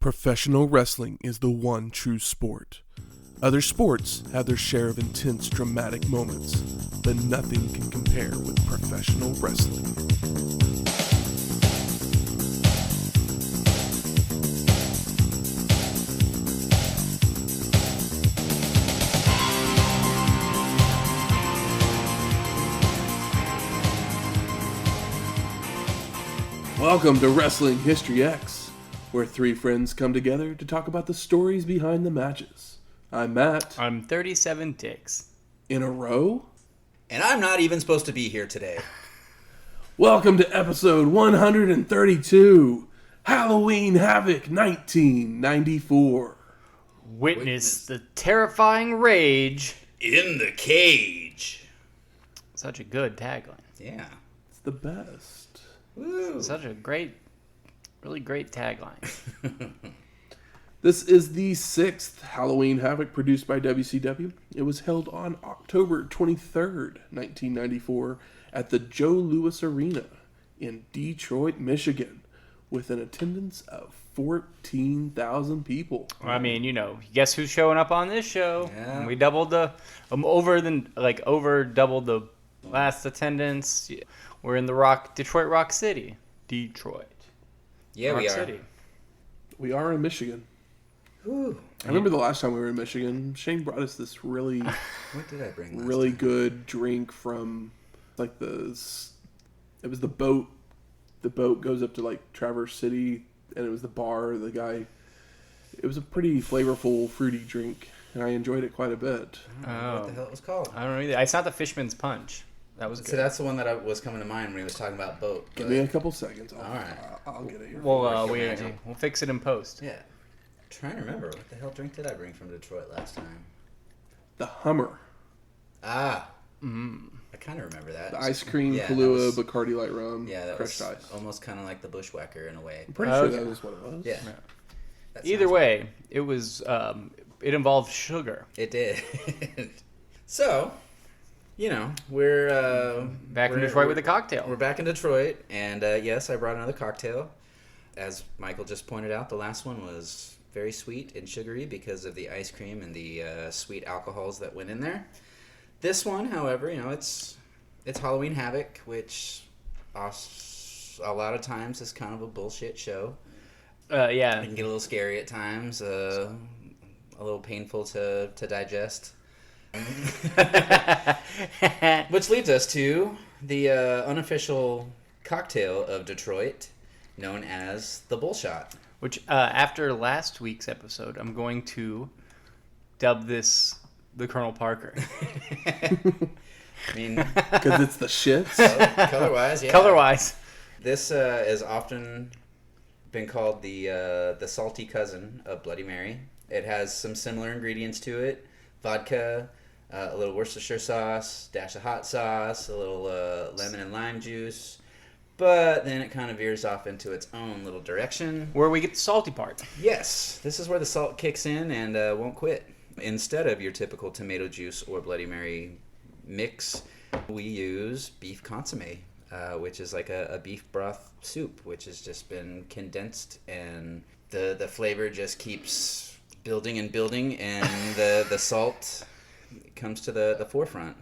Professional wrestling is the one true sport. Other sports have their share of intense, dramatic moments, but nothing can compare with professional wrestling. Welcome to Wrestling History X, where three friends come together to talk about the stories behind the matches. I'm Matt. I'm 37 dicks. In a row? And I'm not even supposed to be here today. Welcome to episode 132, Halloween Havoc 1994. Witness the terrifying rage In the cage. Such a good tagline. Yeah. It's the best. Woo. Such a really great tagline. This is the sixth Halloween Havoc produced by WCW. It was held on October 23rd, 1994 at the Joe Louis Arena in Detroit, Michigan, with an attendance of 14,000 people. I mean, you know, guess who's showing up on this show? Yeah. We doubled over doubled the last attendance. We're in Detroit Rock City. Detroit. Yeah, Rock we are. City. We are in Michigan. Woo. I remember the last time we were in Michigan, Shane brought us this really, What did I bring last really time? good drink from, like, it was the boat. The boat goes up to, like, Traverse City, and it was the bar, the guy. It was a pretty flavorful, fruity drink, and I enjoyed it quite a bit. I don't know what the hell it was called. I don't know either. It's not the Fishman's Punch. That was good. So that's the one that was coming to mind when he was talking about boat. Give me a couple seconds. All right. I'll get it here. We'll Magic. fix it in post. Yeah. I'm trying to remember. What the hell drink did I bring from Detroit last time? The Hummer. Ah. I kind of remember that. The ice cream, Yeah, Kahlua, that was- Bacardi Light Rum, Yeah, that crushed was ice. almost kind of like the Bushwhacker in a way. I'm pretty Oh, sure okay. that was what it was. Yeah. Yeah. That Either sounds way, it was it involved sugar. It did. So, you know, we're Back in we're- Detroit with a cocktail. We're back in Detroit, and yes, I brought another cocktail. As Michael just pointed out, the last one was very sweet and sugary because of the ice cream and the sweet alcohols that went in there. This one, however, you know, it's Halloween Havoc, which a lot of times is kind of a bullshit show. Yeah. It can get a little scary at times, a little painful to digest. Which leads us to the unofficial cocktail of Detroit, known as the Bullshot. Which, after last week's episode, I'm going to dub this the Colonel Parker. I mean, Because it's the shits. color-wise, yeah. Color-wise. This is often been called the salty cousin of Bloody Mary. It has some similar ingredients to it: vodka, a little Worcestershire sauce, dash of hot sauce, a little lemon and lime juice. But then it kind of veers off into its own little direction. Where we get the salty part. Yes, this is where the salt kicks in and won't quit. Instead of your typical tomato juice or Bloody Mary mix, we use beef consomme, which is like a beef broth soup, which has just been condensed, and the flavor just keeps building and building, and the salt comes to the forefront.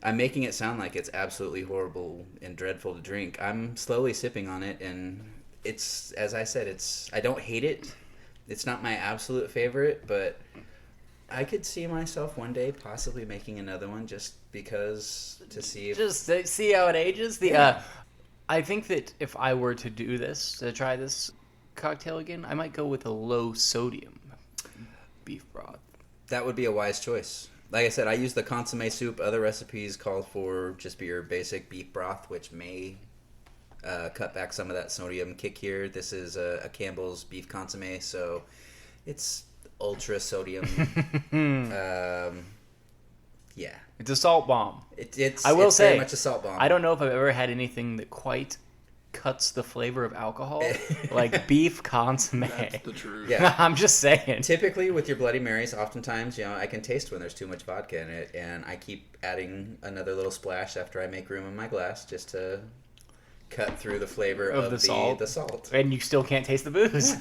I'm making it sound like it's absolutely horrible and dreadful to drink. I'm slowly sipping on it, and it's, as I said, I don't hate it. It's not my absolute favorite, but I could see myself one day possibly making another one just because to see if... Just see how it ages. I think that if I were to try this cocktail again, I might go with a low sodium beef broth. That would be a wise choice. Like I said, I use the consomme soup. Other recipes call for just your basic beef broth, which may cut back some of that sodium kick here. This is a Campbell's beef consomme, so it's ultra sodium. Yeah. It's a salt bomb. It's I will it's say, very much a salt bomb. I don't know if I've ever had anything that quite cuts the flavor of alcohol like beef consomme. That's the truth. Yeah. I'm just saying. Typically with your Bloody Marys, oftentimes, you know, I can taste when there's too much vodka in it, and I keep adding another little splash after I make room in my glass just to cut through the flavor of the salt. The salt. And you still can't taste the booze.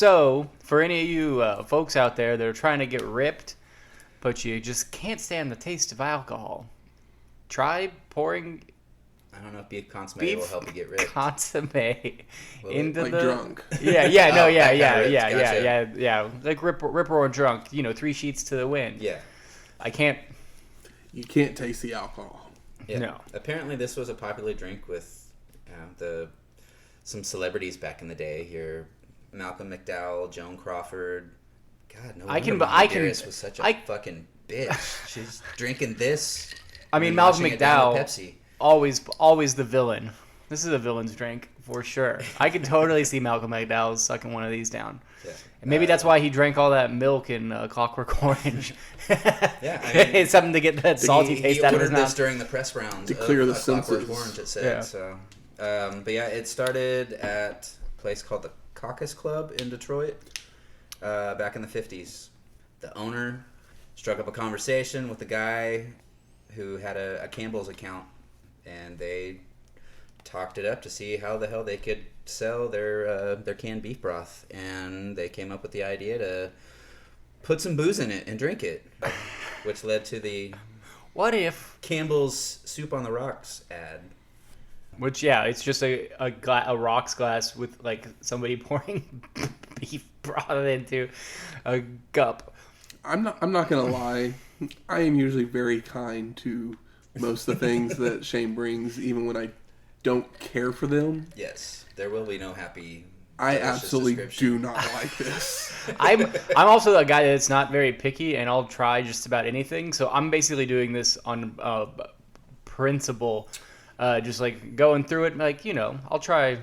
So, for any of you folks out there that are trying to get ripped, but you just can't stand the taste of alcohol, try pouring I don't know if beef consomme will help you get ripped. consomme into Like the drunk. Yeah, Gotcha. like rip roaring drunk. 3 sheets to the wind. Yeah. I can't. You can't taste the alcohol. Yeah. No. Apparently, this was a popular drink with some celebrities back in the day. Your Malcolm McDowell, Joan Crawford. God, no wonder Miley Cyrus was such a fucking bitch. She's drinking this. I mean, and Malcolm washing it down with McDowell, Pepsi. always the villain. This is a villain's drink for sure. I could totally see Malcolm McDowell sucking one of these down. Yeah. And maybe that's why he drank all that milk in Clockwork Orange. Yeah, I mean, it's something to get that salty taste out of his He ordered this mouth. during the press round To clear the Clockwork senses. Orange, it said. Yeah. So, but yeah, it started at a place called the Caucus Club in Detroit back in the 50s. The owner struck up a conversation with the guy who had a Campbell's account, and they talked it up to see how the hell they could sell their canned beef broth, and they came up with the idea to put some booze in it and drink it, which led to the What if? Campbell's Soup on the Rocks ad. Which, yeah, it's just a rocks glass with like somebody pouring beef broth into a cup. I'm not gonna lie. I am usually very kind to most of the things that Shane brings, even when I don't care for them. Yes, there will be no happy. I delicious absolutely description. do not like this. I'm also a guy that's not very picky, and I'll try just about anything. So I'm basically doing this on principle, just like going through it. Like I'll try.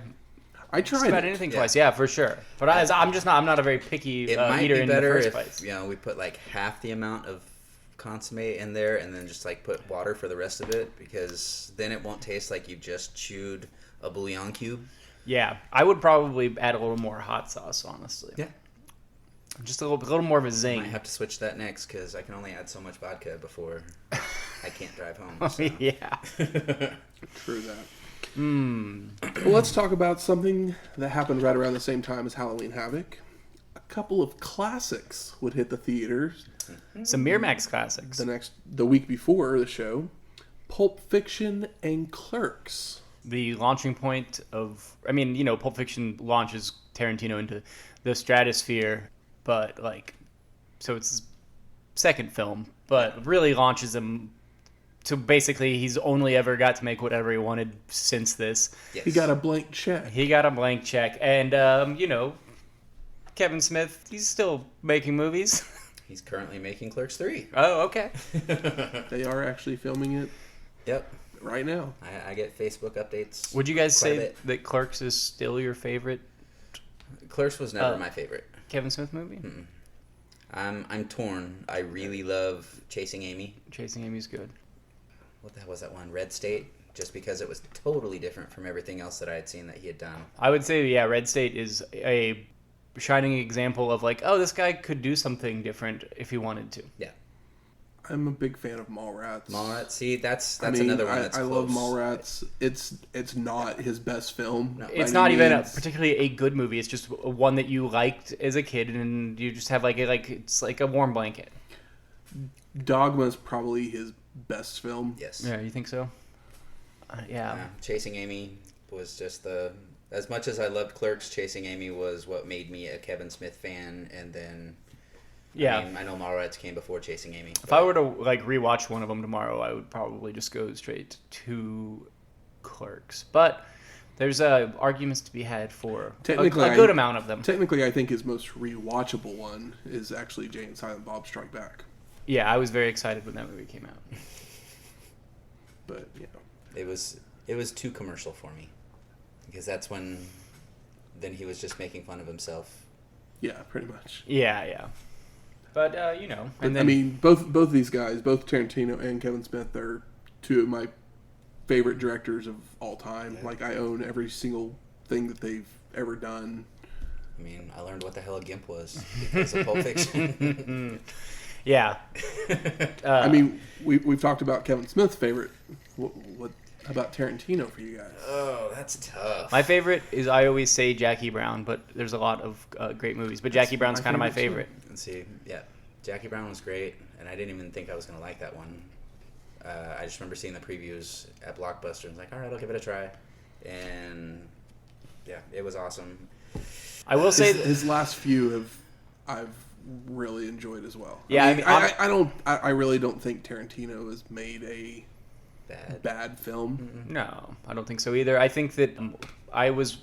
I Just tried about it. anything Yeah. twice, yeah, for sure. But I'm not a very picky It might eater be in the better first if place. we put like half the amount of consomme in there, and then just like put water for the rest of it, because then it won't taste like you just chewed a bouillon cube. Yeah, I would probably add a little more hot sauce, honestly. Yeah. Just a little more of a I zing. might have to switch that next because I can only add so much vodka before I can't drive home. So. Yeah. True that. Well, let's talk about something that happened right around the same time as Halloween Havoc. A couple of classics would hit the theaters Some Miramax classics. the week before the show. Pulp Fiction and Clerks. The launching point of, Pulp Fiction launches Tarantino into the stratosphere, but so it's his second film, but really launches him to basically he's only ever got to make whatever he wanted since this. Yes. He got a blank check. He got a blank check, and Kevin Smith, he's still making movies. He's currently making Clerks 3. Oh, okay. They are actually filming it Yep. right now. I get Facebook updates. Would you guys quite a say bit. that Clerks is still your favorite Clerks was never my favorite. Kevin Smith movie? I'm torn. I really love Chasing Amy. Chasing Amy's good. What the hell was that one? Red State? Just because it was totally different from everything else that I had seen that he had done. I would say, yeah, Red State is a shining example of this guy could do something different if he wanted to. Yeah. I'm a big fan of Mallrats. Mallrats. See, that's I mean, another one that's I close. love Mallrats. It's not his best film. No. by It's any not even means. particularly a good movie. It's just one that you liked as a kid, and you just have it's like a warm blanket. Dogma's probably his best film. Yes. Yeah, you think so? Yeah. Chasing Amy was just as much as I loved Clerks, Chasing Amy was what made me a Kevin Smith fan, and then Yeah. I know Mallrats came before Chasing Amy. If I were to rewatch one of them tomorrow, I would probably just go straight to Clerks. But there's arguments to be had for a good amount of them. Technically, I think his most rewatchable one is actually Jay and Silent Bob Strike Back. Yeah, I was very excited when that movie came out. But it was too commercial for me, because that's when then he was just making fun of himself. yeah, pretty much. Yeah. But and then I mean, both these guys, both Tarantino and Kevin Smith, are two of my favorite directors of all time. Yeah. I own every single thing that they've ever done. I mean, I learned what the hell a gimp was because of Pulp Fiction. yeah. I mean, we've talked about Kevin Smith's favorite. What about Tarantino for you guys? Oh, that's tough. My favorite is, I always say Jackie Brown, but there's a lot of great movies. But Jackie Brown's kind of my favorite. Let's see. Yeah, Jackie Brown was great, and I didn't even think I was going to like that one. I just remember seeing the previews at Blockbuster and was like, all right, I'll give it a try. And yeah, it was awesome. I will say his last few I've really enjoyed as well. Yeah, I really don't think Tarantino has made a bad film. Mm-hmm. No, I don't think so either. I think that I was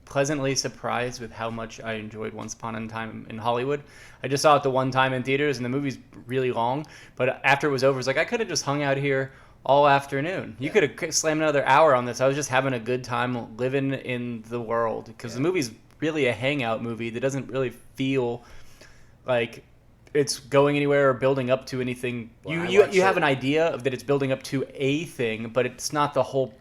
pleasantly surprised with how much I enjoyed Once Upon a Time in Hollywood. I just saw it the one time in theaters, and the movie's really long. But after it was over, it's like I could have just hung out here all afternoon. You could have slammed another hour on this. I was just having a good time living in the world, because the movie's really a hangout movie that doesn't really feel like it's going anywhere or building up to anything. Well, you have an idea of that it's building up to a thing, but it's not the whole.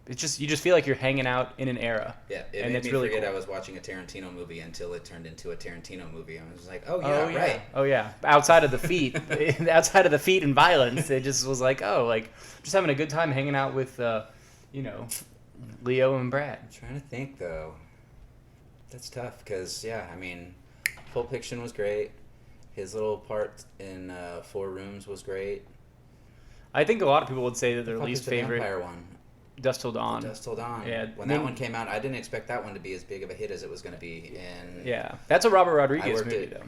It's just, you just feel like you're hanging out in an era. Yeah, it and made it's me really forget cool. I was watching a Tarantino movie until it turned into a Tarantino movie. I was like, oh yeah, right. Oh yeah. Outside of the feet, and violence, it just was like, oh, like just having a good time hanging out with, Leo and Brad. I'm trying to think though. That's tough because I mean, Pulp Fiction was great. His little part in 4 Rooms was great. I think a lot of people would say that their Fuck least is the favorite. vampire one. Dusk Till Dawn. Dusk Till Dawn. Yeah, When that one came out, I didn't expect that one to be as big of a hit as it was going to be. And Yeah, that's a Robert Rodriguez worked movie it. though.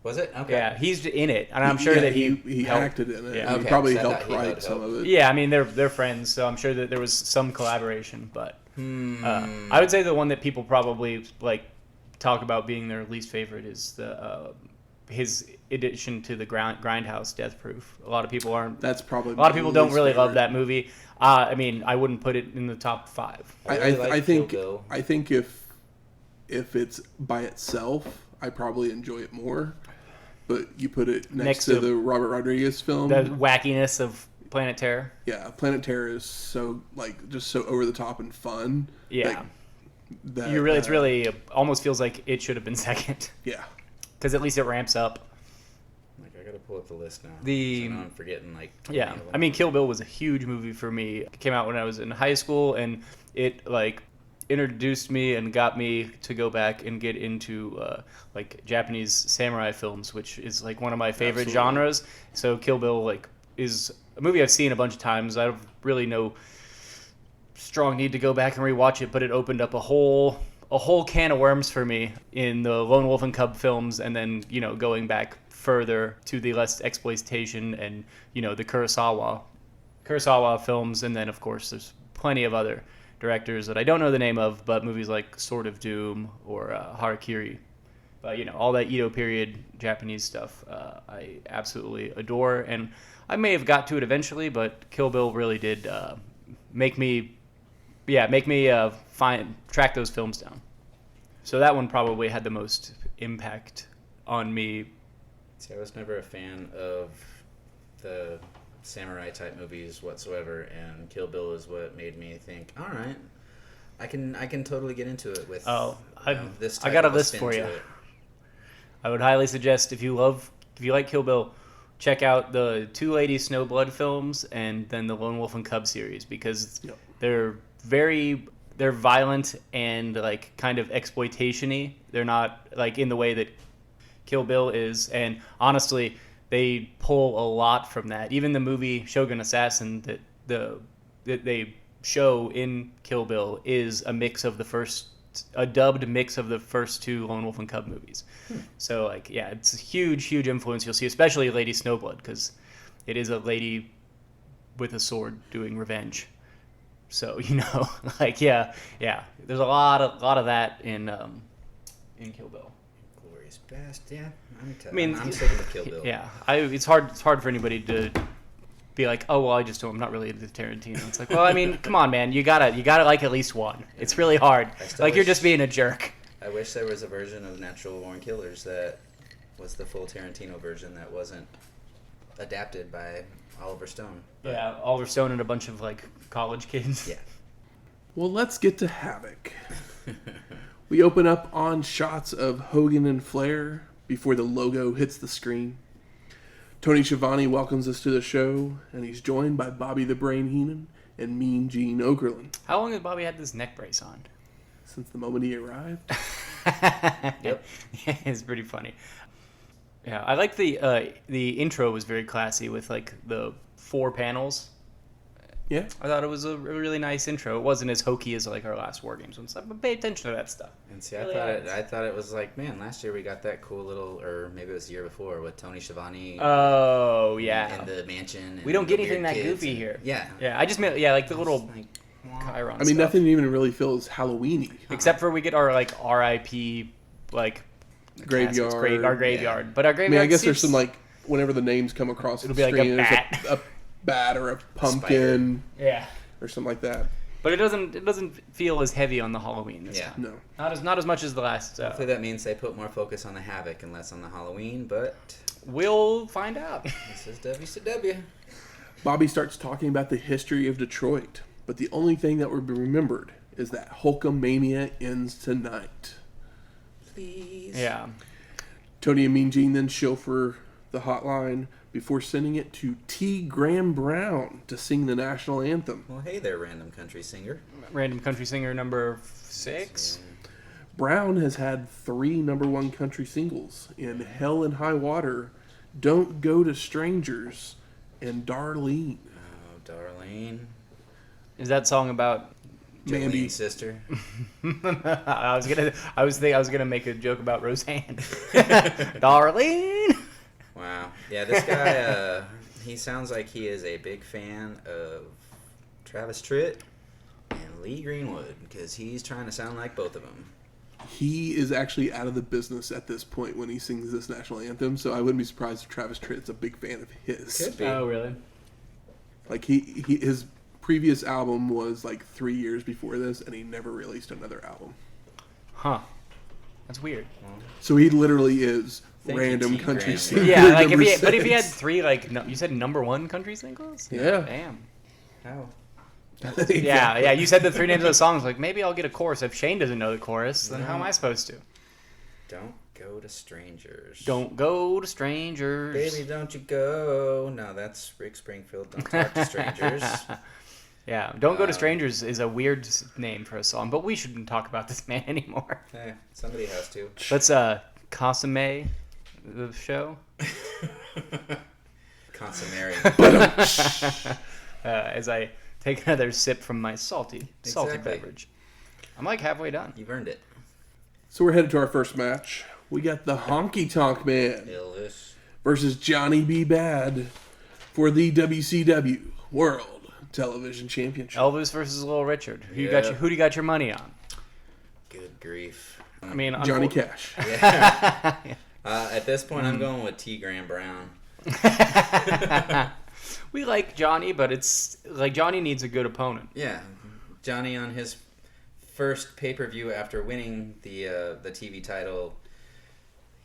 Was it? Okay. Yeah, he's in it, and I'm sure that he helped. acted in it. Yeah. He Okay, probably so I helped thought he write helped some of it. Yeah, I mean they're friends, so I'm sure that there was some collaboration. But I would say the one that people probably like talk about being their least favorite is the his addition to the Grindhouse, Death Proof. A lot of people aren't. That's probably A lot of people don't least really favorite. love that movie. I mean, I wouldn't put it in the top 5. I think Kill Bill. I think if it's by itself, I probably enjoy it more. But you put it next to the Robert Rodriguez film. The wackiness of Planet Terror. Yeah, Planet Terror is so just so over the top and fun. Yeah. That, It's really almost feels like it should have been second, yeah. because at least it ramps up. Like, I gotta pull up the list now. The- So now I'm forgetting like. 20 Yeah, of them. I mean, Kill Bill was a huge movie for me. It came out when I was in high school, and it like introduced me and got me to go back and get into like Japanese samurai films, which is like one of my favorite Absolutely. genres. So Kill Bill like is a movie I've seen a bunch of times. I have really no strong need to go back and rewatch it, but it opened up a whole can of worms for me in the Lone Wolf and Cub films, and then going back further to the less exploitation and the Kurosawa films, and then of course there's plenty of other directors that I don't know the name of, but movies like Sword of Doom or Harakiri. But all that Edo period Japanese stuff, I absolutely adore, and I may have got to it eventually, but Kill Bill really did make me track those films down. So that one probably had the most impact on me. See, I was never a fan of the samurai type movies whatsoever, and Kill Bill is what made me think, all right, I can totally get into it with this type I got a of list spin for to you. it. I would highly suggest if you like Kill Bill, check out the Two Lady Snowblood films and then the Lone Wolf and Cub series, because they're violent and like kind of exploitation-y. They're not like in the way that Kill Bill is, and honestly they pull a lot from that. Even the movie Shogun Assassin that they show in Kill Bill is a dubbed mix of the first 2 Lone Wolf and Cub movies. So like, yeah, it's a huge influence you'll see, especially Lady Snowblood, because it is a lady with a sword doing revenge. So like yeah, there's a lot of that in Kill Bill. Glorious Bastard. Yeah, I'm sticking with Kill Bill. Yeah, it's hard for anybody to be like, oh well, I'm not really into Tarantino. It's like, well, I mean, come on, man, you gotta like at least one. It's really hard. Like you're just being a jerk. I wish there was a version of Natural Born Killers that was the full Tarantino version that wasn't adapted by Oliver Stone. Yeah, Oliver Stone and a bunch of like college kids. Yeah. Well, let's get to Havoc. We open up on shots of Hogan and Flair before the logo hits the screen. Tony Schiavone welcomes us to the show, and he's joined by Bobby the Brain Heenan and Mean Gene Okerlund. How long has Bobby had this neck brace on? Since the moment he arrived. Yep. It's pretty funny. Yeah, I like the intro was very classy with like the 4 panels. Yeah. I thought it was a really nice intro. It wasn't as hokey as like our last War Games one stuff, but pay attention to that stuff. And see, Really I thought it was like, man, last year we got that cool little, or maybe it was the year before, with Tony Schiavone. Oh yeah. In the mansion. And We don't get the anything weird that kids goofy and- here. Yeah. Yeah, I just meant like the little Like, Chiron I mean, stuff. nothing even really feels Halloween-y. Except for we get our like R.I.P. like Graveyard. caskets, our graveyard. But our I graveyard. mean, I guess there's seems- some like, whenever the names come across It'll the be like a screen, there's bat. a bat or a pumpkin Yeah. or something like that. But it doesn't feel as heavy on the Halloween this Yeah. time. No. Not as much as the last. Hopefully that means they put more focus on the Havoc and less on the Halloween, but We'll find out. this is WCW. Bobby starts talking about the history of Detroit, but the only thing that will be remembered is that Hulkamania ends tonight. Please. Yeah. Tony and Mean Gene then chauffeur the hotline before sending it to T. Graham Brown to sing the national anthem. Well, hey there, random country singer. Random country singer number 6. Brown has had 3 #1 country singles in Hell and High Water, Don't Go to Strangers, and Darlene. Oh, Darlene. Is that song about? Mandy. Jolene's sister. I was gonna make a joke about Roseanne. Darlene. Wow. Yeah, this guy, he sounds like he is a big fan of Travis Tritt and Lee Greenwood, because he's trying to sound like both of them. He is actually out of the business at this point when he sings this national anthem, so I wouldn't be surprised if Travis Tritt's a big fan of his. Could be. Oh really? Like his previous album was like 3 years before this, and he never released another album. Huh. That's weird. So he literally is Thank you, random T. country Graham. singer. Yeah, like number if he had 6. 3 like you said #1 country singles. Yeah. Damn. How? Yeah. You said the 3 names of the songs. Like maybe I'll get a chorus. If Shane doesn't know the chorus, then how am I supposed to? Don't go to strangers. Don't go to strangers. Baby, don't you go. No, that's Rick Springfield. Don't talk to strangers. Yeah, Don't Go to Strangers is a weird name for a song, but we shouldn't talk about this man anymore. Somebody has to. Let's consomme the show. Consommary. As I take another sip from my salty Exactly. beverage. I'm like halfway done. You've earned it. So we're headed to our first match. We got the Honky Tonk Man Illish. versus Johnny B. Bad for the WCW World Television Championship. Elvis versus Little Richard. Who Yeah. do you got your money on? Good grief. I mean, Johnny Cash. Yeah. At this point, I'm going with T. Graham Brown. We like Johnny, but it's like Johnny needs a good opponent. Yeah. Johnny on his first pay-per-view after winning the TV title,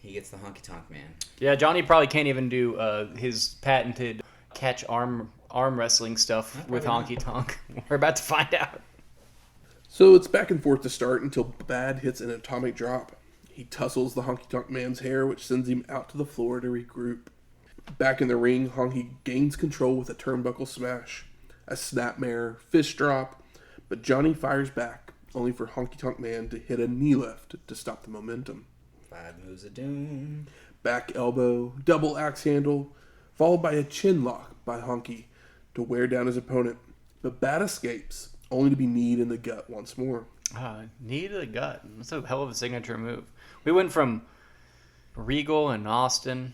he gets the Honky Tonk Man. Yeah, Johnny probably can't even do his patented catch arm wrestling stuff with probably Honky Tonk. We're about to find out. So it's back and forth to start until Bad hits an atomic drop. He tussles the Honky Tonk Man's hair, which sends him out to the floor to regroup. Back in the ring, Honky gains control with a turnbuckle smash, a snapmare, fist drop, but Johnny fires back, only for Honky Tonk Man to hit a knee lift to stop the momentum. 5 moves of doom. Back elbow, double axe handle, followed by a chin lock by Honky to wear down his opponent. But Bad escapes, only to be kneed in the gut once more. Knee to the gut. That's a hell of a signature move. We went from Regal and Austin.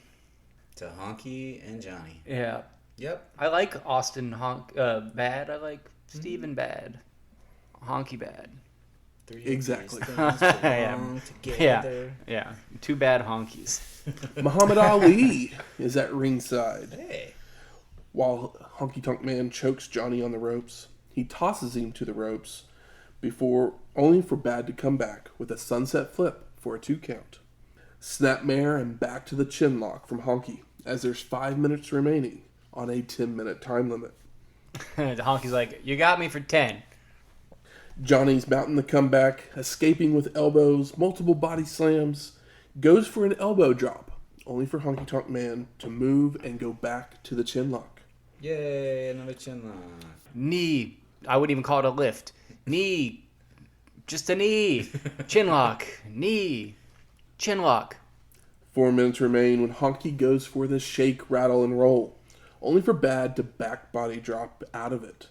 To Honky and Johnny. Yeah. Yep. I like Austin Bad. I like Steven Bad. Honky Bad. 3 Exactly. of these things belong together. Yeah. 2 bad honkies. Muhammad Ali is at ringside. Hey. While Honky Tonk Man chokes Johnny on the ropes, he tosses him to the ropes only for Bad to come back with a sunset flip for a 2 count. Snapmare and back to the chin lock from Honky as there's 5 minutes remaining on a 10-minute time limit. The honky's like, you got me for 10. Johnny's mounting the comeback, escaping with elbows, multiple body slams, goes for an elbow drop, only for Honky Tonk Man to move and go back to the chin lock. Yay, another chin lock. Knee I wouldn't even call it a lift. Knee. Just a knee. Chin lock. Knee. Chin lock. 4 minutes remain when Honky goes for the shake, rattle, and roll, only for Bad to back body drop out of it.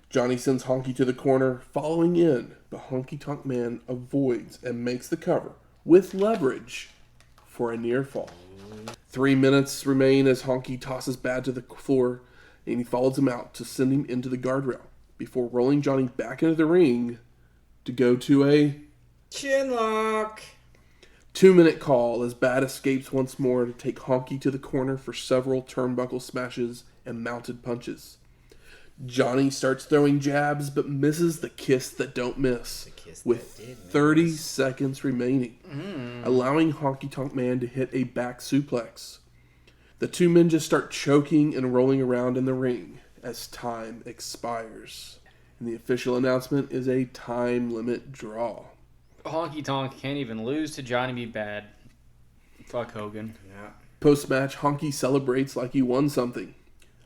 Johnny sends Honky to the corner, following in, but Honky Tonk Man avoids and makes the cover, with leverage, for a near fall. 3 minutes remain as Honky tosses Bad to the floor, and he follows him out to send him into the guardrail, before rolling Johnny back into the ring to go to a Chinlock. 2-minute call as Bad escapes once more to take Honky to the corner for several turnbuckle smashes and mounted punches. Johnny starts throwing jabs but misses the kiss that don't miss, with 30 seconds remaining, allowing Honky Tonk Man to hit a back suplex. The two men just start choking and rolling around in the ring as time expires. And the official announcement is a time limit draw. Honky Tonk can't even lose to Johnny B. Bad. Fuck Hogan. Yeah. Post-match, Honky celebrates like he won something,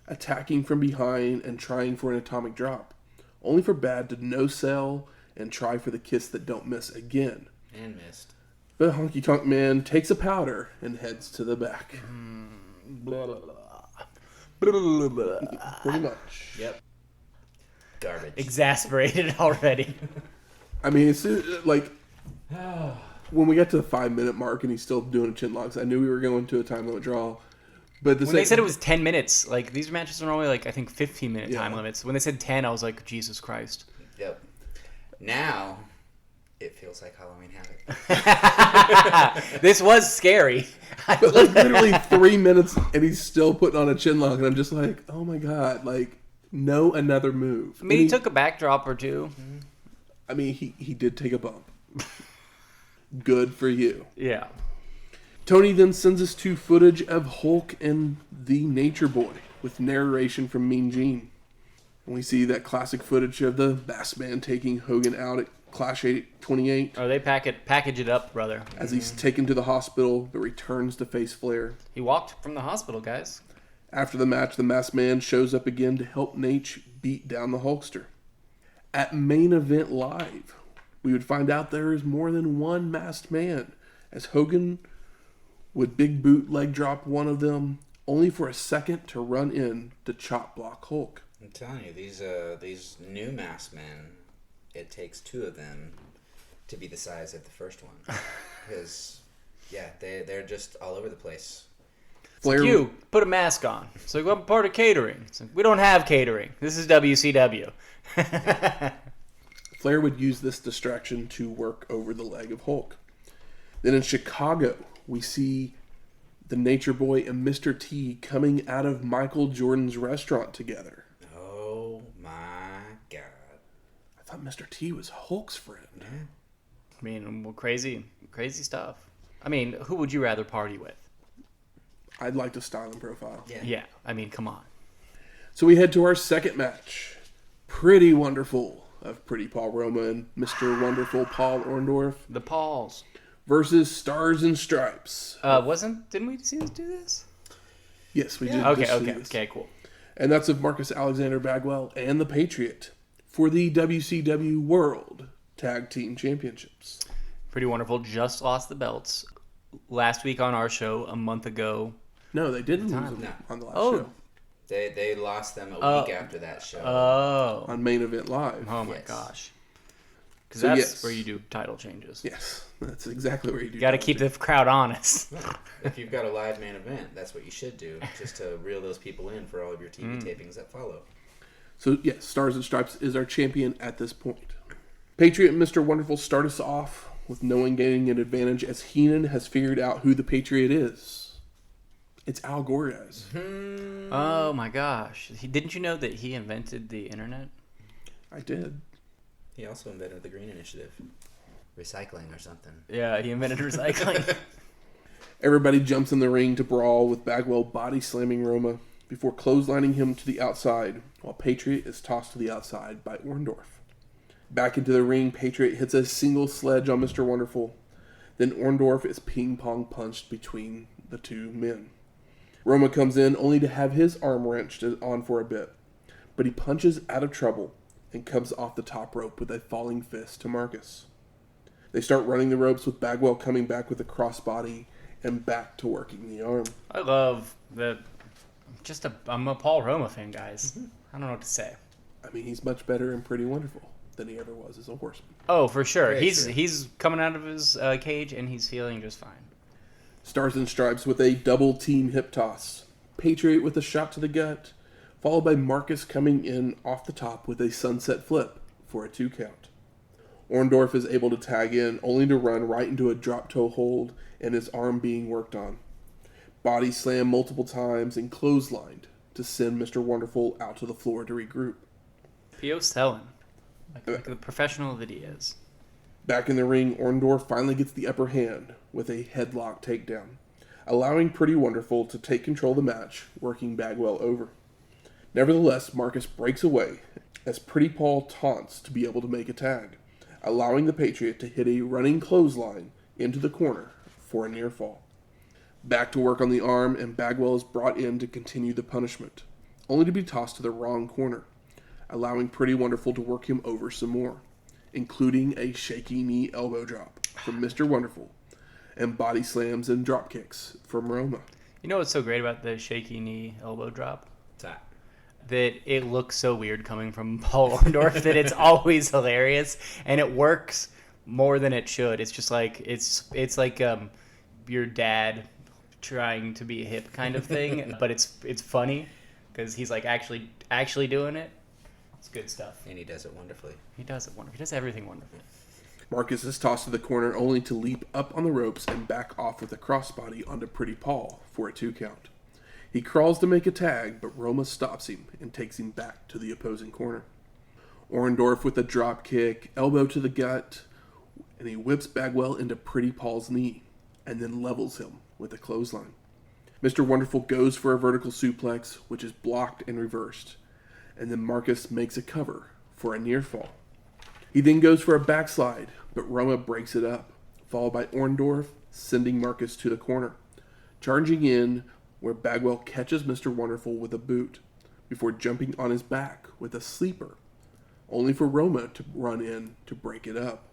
attacking from behind and trying for an atomic drop, only for Bad to no-sell and try for the kiss that don't miss again. And missed. But Honky Tonk Man takes a powder and heads to the back. Pretty much. Yep. Garbage. Exasperated already. I mean, it's like when we got to the 5-minute mark and he's still doing chin locks, I knew we were going to a time limit draw. But when they said it was 10 minutes, like these matches are normally like I think 15-minute time limits. When they said 10, I was like, Jesus Christ. Yep. Now it feels like Halloween Havoc. This was scary. But like literally 3 minutes and he's still putting on a chin lock, and I'm just like, oh my god, like no another move. I mean, he took a backdrop or two. I mean, he did take a bump. Good for you. Yeah. Tony then sends us to footage of Hulk and the Nature Boy with narration from Mean Gene. And we see that classic footage of the Masked Man taking Hogan out at Clash 28. Oh, they package it up, brother. As he's taken to the hospital, but returns to face Flair. He walked from the hospital, guys. After the match, the Masked Man shows up again to help Nate beat down the Hulkster. At Main Event Live, we would find out there is more than one Masked Man, as Hogan would big boot leg drop one of them, only for a second to run in to chop block Hulk. I'm telling you, these new masked men, it takes two of them to be the size of the first one. Because, yeah, they're just all over the place. Flair, You put a mask on. It's like, I'm part of catering. It's like, we don't have catering. This is WCW. Flair would use this distraction to work over the leg of Hulk. Then in Chicago, we see the Nature Boy and Mr. T coming out of Michael Jordan's restaurant together. Oh my god. I thought Mr. T was Hulk's friend. Yeah. I mean, well, crazy stuff. I mean, who would you rather party with? I'd like to style and profile. Yeah, I mean, come on. So we head to our second match. Pretty Wonderful of Pretty Paul Roma and Mr. Wonderful Paul Orndorff The Pauls. versus Stars and Stripes. Didn't we see us do this? Yes, we did. just see this. Okay, cool. And that's of Marcus Alexander Bagwell and the Patriot for the WCW World Tag Team Championships. Pretty Wonderful just lost the belts last week on our show, a month ago. No, they didn't lose them No. on the last Oh. show. They lost them a week after that show. Oh. On Main Event Live. Oh my Yes. gosh. Because So, that's yes. where you do title changes. Yes, that's exactly where you do. You got to keep the crowd honest. If you've got a live main event, that's what you should do, just to reel those people in for all of your TV tapings that follow. So, yes, Stars and Stripes is our champion at this point. Patriot and Mr. Wonderful start us off with no one gaining an advantage as Heenan has figured out who the Patriot is. It's Al Gore, guys. Oh my gosh. Didn't you know that he invented the internet? I did. He also invented the Green Initiative. Recycling or something. Yeah, he invented recycling. Everybody jumps in the ring to brawl with Bagwell body slamming Roma before clotheslining him to the outside, while Patriot is tossed to the outside by Orndorff. Back into the ring, Patriot hits a single sledge on Mr. Wonderful. Then Orndorff is ping-pong punched between the two men. Roma comes in only to have his arm wrenched on for a bit, but he punches out of trouble, and comes off the top rope with a falling fist to Marcus. They start running the ropes with Bagwell coming back with a crossbody and back to working the arm. I love the... I'm a Paul Roma fan, guys. I don't know what to say. I mean, he's much better and Pretty Wonderful than he ever was as a horseman. Oh, for sure. Very true. He's coming out of his cage, and he's feeling just fine. Stars and Stripes with a double team hip toss. Patriot with a shot to the gut, followed by Marcus coming in off the top with a sunset flip for a 2 count. Orndorff is able to tag in, only to run right into a drop toe hold and his arm being worked on. Body slam multiple times and clotheslined to send Mr. Wonderful out to the floor to regroup. P.O. selling. Like the professional that he is. Back in the ring, Orndorff finally gets the upper hand with a headlock takedown, allowing Pretty Wonderful to take control of the match, working Bagwell over. Nevertheless, Marcus breaks away as Pretty Paul taunts to be able to make a tag, allowing the Patriot to hit a running clothesline into the corner for a near fall. Back to work on the arm, and Bagwell is brought in to continue the punishment, only to be tossed to the wrong corner, allowing Pretty Wonderful to work him over some more, including a shaky knee elbow drop from Mr. Wonderful, and body slams and drop kicks from Roma. You know what's so great about the shaky knee elbow drop? That. That it looks so weird coming from Paul Orndorff that it's always hilarious, and it works more than it should. It's just like it's like your dad trying to be hip kind of thing, but it's funny because he's like actually doing it. It's good stuff. And he does it wonderfully. He does it wonderfully. He does everything wonderfully. Marcus is tossed to the corner only to leap up on the ropes and back off with a crossbody onto Pretty Paul for a 2 count. He crawls to make a tag, but Roma stops him and takes him back to the opposing corner. Orndorff with a drop kick, elbow to the gut, and he whips Bagwell into Pretty Paul's knee and then levels him with a clothesline. Mr. Wonderful goes for a vertical suplex, which is blocked and reversed, and then Marcus makes a cover for a near fall. He then goes for a backslide, but Roma breaks it up, followed by Orndorff sending Marcus to the corner, charging in where Bagwell catches Mr. Wonderful with a boot before jumping on his back with a sleeper, only for Roma to run in to break it up.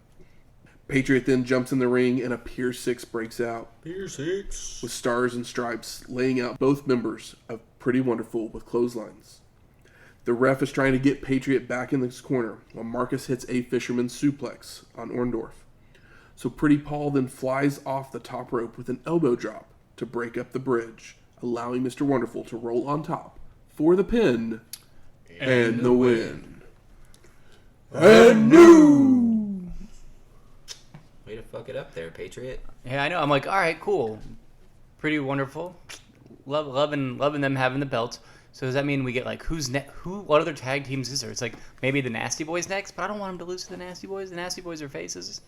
Patriot then jumps in the ring and a Pier 6 breaks out, Pier 6. with Stars and Stripes laying out both members of Pretty Wonderful with clotheslines. The ref is trying to get Patriot back in this corner while Marcus hits a fisherman suplex on Orndorff. So Pretty Paul then flies off the top rope with an elbow drop to break up the bridge, allowing Mr. Wonderful to roll on top for the pin and the win. And new! Way to fuck it up there, Patriot. Yeah, I know. I'm like, all right, cool, Pretty Wonderful. Loving them having the belts. So does that mean we get like what other tag teams is there? It's like maybe the Nasty Boys next, but I don't want them to lose to the Nasty Boys. The Nasty Boys are faces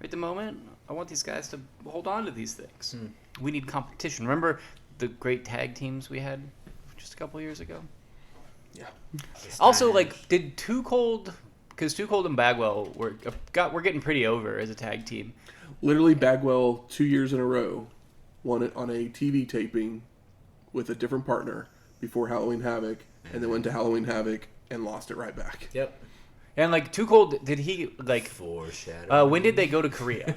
right at the moment. I want these guys to hold on to these things. We need competition. Remember the great tag teams we had just a couple years ago? Yeah. Also, like, did Too Cold, because Too Cold and Bagwell we're getting pretty over as a tag team. Literally, Bagwell 2 years in a row won it on a TV taping with a different partner before Halloween Havoc, and then went to Halloween Havoc and lost it right back. Yep. And like Too Cold, did he like? Foreshadow. When did they go to Korea?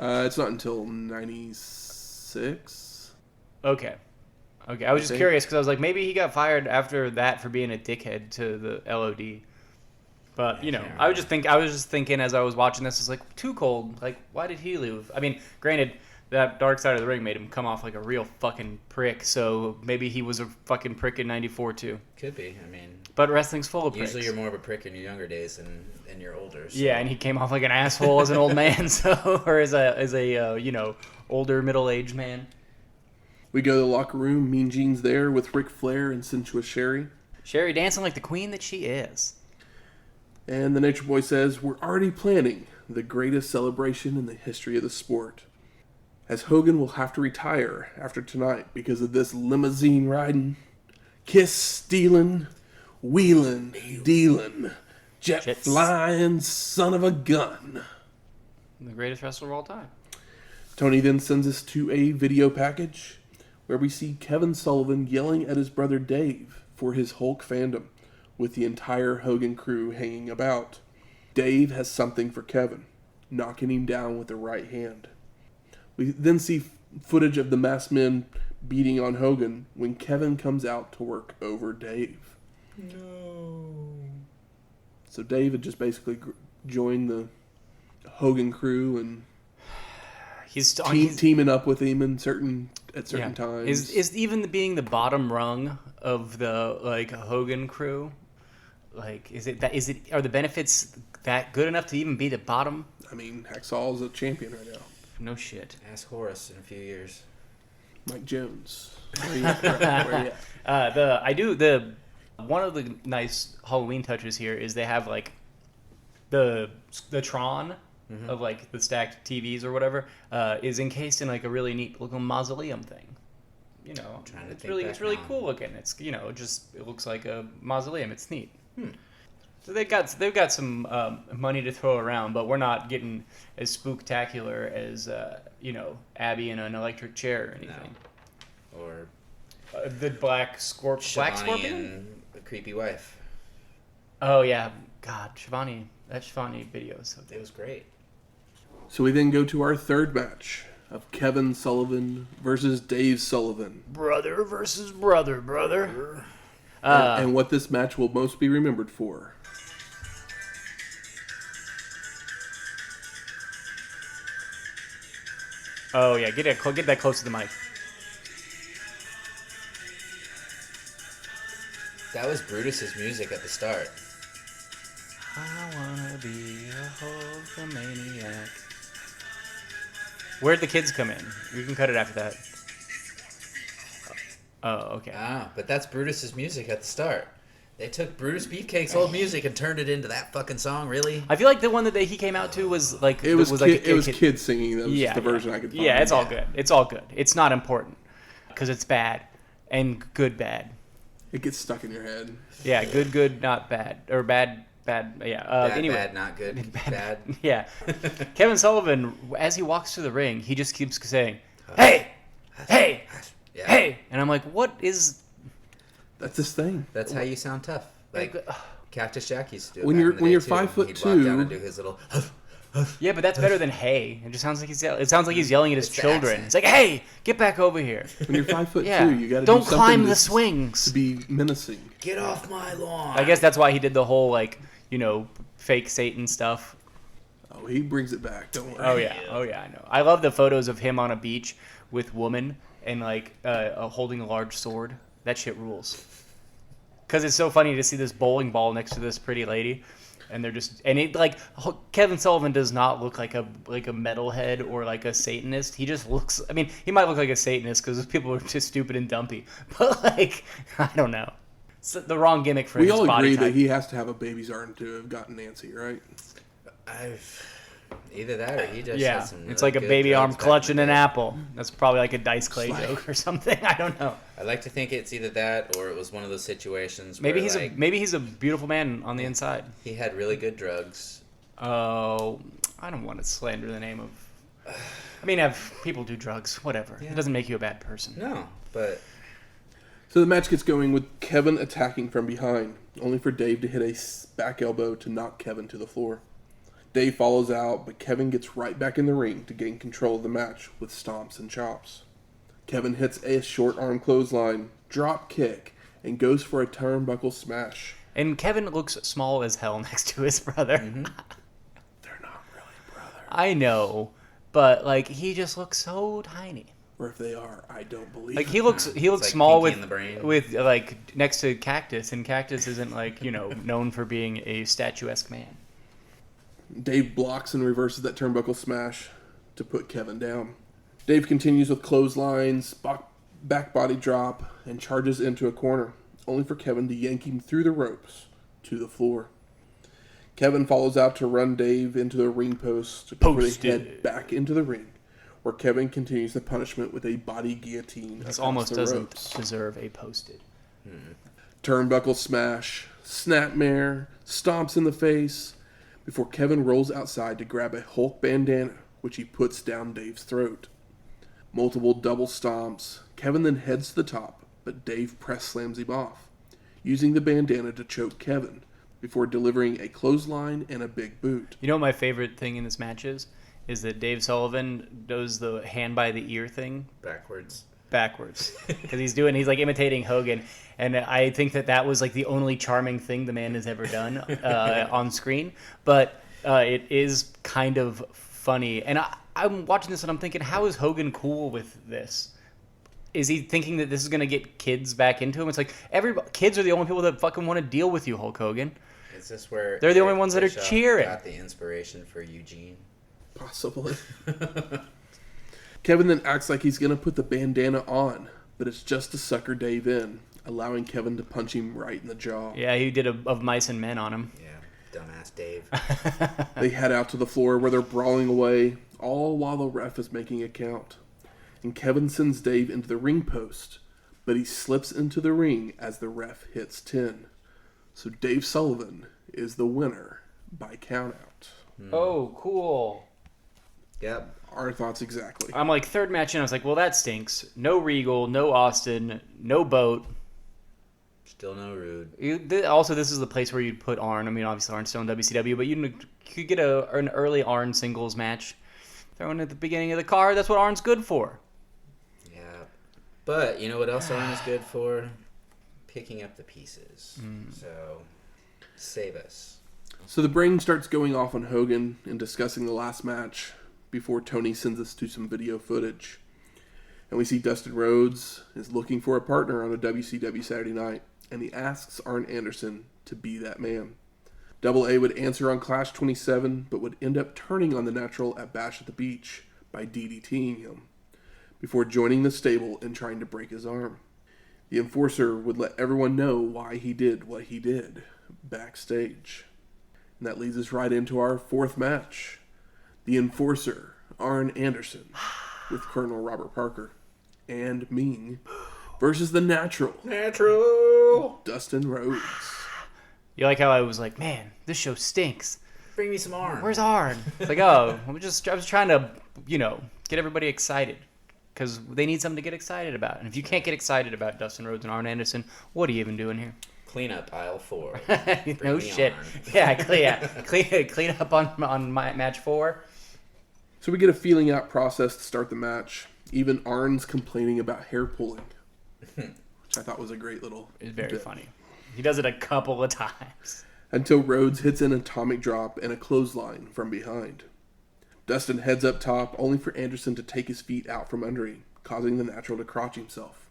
It's not until 96. Okay. I was just curious because I was like, maybe he got fired after that for being a dickhead to the LOD. But you know, I was just thinking as I was watching this, it's like Too Cold. Like, why did he leave? I mean, granted, that dark side of the ring made him come off like a real fucking prick. So maybe he was a fucking prick in '94 too. Could be. I mean, but wrestling's full of pricks. Usually, you're more of a prick in your younger days than you're older. So. Yeah, and he came off like an asshole as an old man, so or as a older middle-aged man. We go to the locker room. Mean Gene's there with Ric Flair and Sensuous Sherri. Sherri dancing like the queen that she is. And the Nature Boy says, "We're already planning the greatest celebration in the history of the sport, as Hogan will have to retire after tonight because of this limousine riding, kiss stealing, wheeling, dealing, jet flying son of a gun." The greatest wrestler of all time. Tony then sends us to a video package where we see Kevin Sullivan yelling at his brother Dave for his Hulk fandom, with the entire Hogan crew hanging about. Dave has something for Kevin, knocking him down with the right hand. We then see footage of the masked men beating on Hogan when Kevin comes out to work over Dave. No. So Dave had just basically joined the Hogan crew and he's teaming up with him at certain times. Is even being the bottom rung of the like Hogan crew, like are the benefits that good enough to even be the bottom? I mean, Hacksaw is a champion right now. No shit. Ask Horace in a few years. Mike Jones. Where you at? One of the nice Halloween touches here is they have like the Tron of like the stacked TVs or whatever is encased in like a really neat little mausoleum thing. You know, it's really cool looking. It's it looks like a mausoleum. It's neat. So they've got some money to throw around, but we're not getting as spooktacular as Abby in an electric chair or anything. No. Or the black scorpion and a creepy wife. Oh yeah, God, that Shivani video is so good. It was great. So we then go to our third match of Kevin Sullivan versus Dave Sullivan. Brother versus brother. And what this match will most be remembered for. Oh yeah, get that close to the mic. That was Brutus's music at the start. I wanna be a Hulkamaniac. Where'd the kids come in? You can cut it after that. Oh, okay. But that's Brutus's music at the start. They took Brutus Beefcake's old music and turned it into that fucking song, really? I feel like the one that he came out to was like... It was kids singing. That was just the version I could find. Yeah, it's all good. It's all good. It's not important. Because it's bad. And good, bad. It gets stuck in your head. Yeah, good, not bad. Or bad, yeah. Anyway. Bad, not good. Bad. Yeah. Kevin Sullivan, as he walks through the ring, he just keeps saying, hey! Yeah. Hey! And I'm like, what is... That's his thing. That's how you sound tough. Like Cactus Jack used to do it. When you're 5'2", he'd walk down and do his little. Yeah, but that's better than hey. It just sounds like he's yelling at his children. It's like, hey, get back over here. When you're 5'2", yeah. you got to don't climb the swings to be menacing. Get off my lawn. I guess that's why he did the whole fake Satan stuff. Oh, he brings it back. Don't worry. Oh yeah, I know. I love the photos of him on a beach with woman and holding a large sword. That shit rules. Because it's so funny to see this bowling ball next to this pretty lady, and they're just Kevin Sullivan does not look like a metalhead or like a Satanist. He just looks. I mean, he might look like a Satanist because those people are just stupid and dumpy. But I don't know. It's the wrong gimmick for his body type. We all agree that he has to have a baby's arm to have gotten Nancy, right? Either that or he just has some it's like a baby arm clutching an apple. That's probably like a Dice Clay joke or something. I don't know. I like to think it's either that or it was one of those situations maybe where maybe he's a beautiful man on the inside. He had really good drugs. Oh, I don't want to slander the name of... I mean, people do drugs, whatever. Yeah. It doesn't make you a bad person. No, but... So the match gets going with Kevin attacking from behind, only for Dave to hit a back elbow to knock Kevin to the floor. Dave follows out, but Kevin gets right back in the ring to gain control of the match with stomps and chops. Kevin hits a short arm clothesline, drop kick, and goes for a turnbuckle smash. And Kevin looks small as hell next to his brother. Mm-hmm. They're not really brothers. I know, but he just looks so tiny. Or if they are, I don't believe. He looks small with next to Cactus, and Cactus isn't known for being a statuesque man. Dave blocks and reverses that turnbuckle smash to put Kevin down. Dave continues with clotheslines, back body drop, and charges into a corner, only for Kevin to yank him through the ropes to the floor. Kevin follows out to run Dave into the ring post before they head back into the ring, where Kevin continues the punishment with a body guillotine. This almost doesn't deserve a posted. Turnbuckle smash, snapmare, stomps in the face, before Kevin rolls outside to grab a Hulk bandana, which he puts down Dave's throat. Multiple double stomps. Kevin then heads to the top, but Dave press slams him off. using the bandana to choke Kevin before delivering a clothesline and a big boot. You know what my favorite thing in this match is? Is that Dave Sullivan does the hand by the ear thing Backwards. Because he's like imitating Hogan, and I think that was like the only charming thing the man has ever done on screen. But it is kind of funny, and I'm watching this and I'm thinking, how is Hogan cool with this? Is he thinking that this is gonna get kids back into him? It's like kids are the only people that fucking want to deal with you, Hulk Hogan. Is this where they're the only ones that are cheering? Got the inspiration for Eugene? Possibly. Kevin then acts like he's going to put the bandana on, but it's just to sucker Dave in, allowing Kevin to punch him right in the jaw. Yeah, he did of mice and men on him. Yeah, dumbass Dave. They head out to the floor where they're brawling away, all while the ref is making a count. And Kevin sends Dave into the ring post, but he slips into the ring as the ref hits 10. So Dave Sullivan is the winner by countout. Oh, cool. Yep. Our thoughts exactly. I'm like, third match in, I was like, well, that stinks. No Regal, no Austin, no Boat. Still no Rude. Also, this is the place where you'd put Arn. I mean, obviously Arn's still in WCW, but you could get an early Arn singles match thrown at the beginning of the card. That's what Arn's good for. Yeah. But you know what else Arn is good for? Picking up the pieces. So, save us. So the brain starts going off on Hogan and discussing the last match before Tony sends us to some video footage. And we see Dustin Rhodes is looking for a partner on a WCW Saturday night, and he asks Arn Anderson to be that man. Double A would answer on Clash 27, but would end up turning on the Natural at Bash at the Beach by DDTing him, before joining the stable and trying to break his arm. The Enforcer would let everyone know why he did what he did backstage. And that leads us right into our fourth match. The Enforcer, Arn Anderson, with Colonel Robert Parker and Meng, versus the Natural, Dustin Rhodes. You like how I was like, man, this show stinks. Bring me some Arn. Where's Arn? It's like, oh, I was trying to, get everybody excited. Because they need something to get excited about. And if you can't get excited about Dustin Rhodes and Arn Anderson, what are you even doing here? Clean up aisle 4. No shit. Arn. Yeah, clean up on my match 4. So we get a feeling out process to start the match. Even Arn's complaining about hair pulling, which I thought was a great little It's very bit. funny. He does it a couple of times. Until Rhodes hits an atomic drop and a clothesline from behind. Dustin heads up top, only for Anderson to take his feet out from under him, causing the Natural to crotch himself.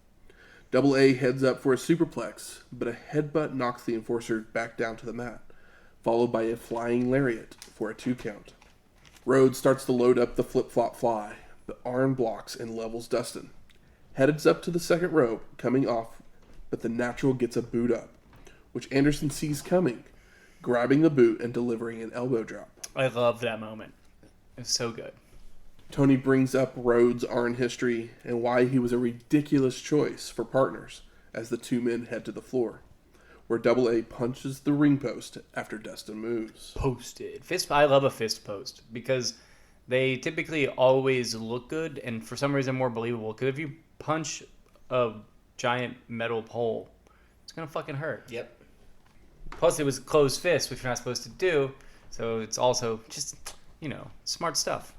Double A heads up for a superplex, but a headbutt knocks the Enforcer back down to the mat, followed by a flying lariat for a 2 count. Rhodes starts to load up the flip-flop fly, but Arn blocks and levels Dustin. Heads up to the second rope, coming off, but the Natural gets a boot up, which Anderson sees coming, grabbing the boot and delivering an elbow drop. I love that moment. It's so good. Tony brings up Rhodes' Arn history and why he was a ridiculous choice for partners as the two men head to the floor, where Double A punches the ring post after Dustin moves. Posted. I love a fist post because they typically always look good and for some reason more believable. Because if you punch a giant metal pole, it's going to fucking hurt. Yep. Plus it was closed fist, which you're not supposed to do. So it's also just, smart stuff.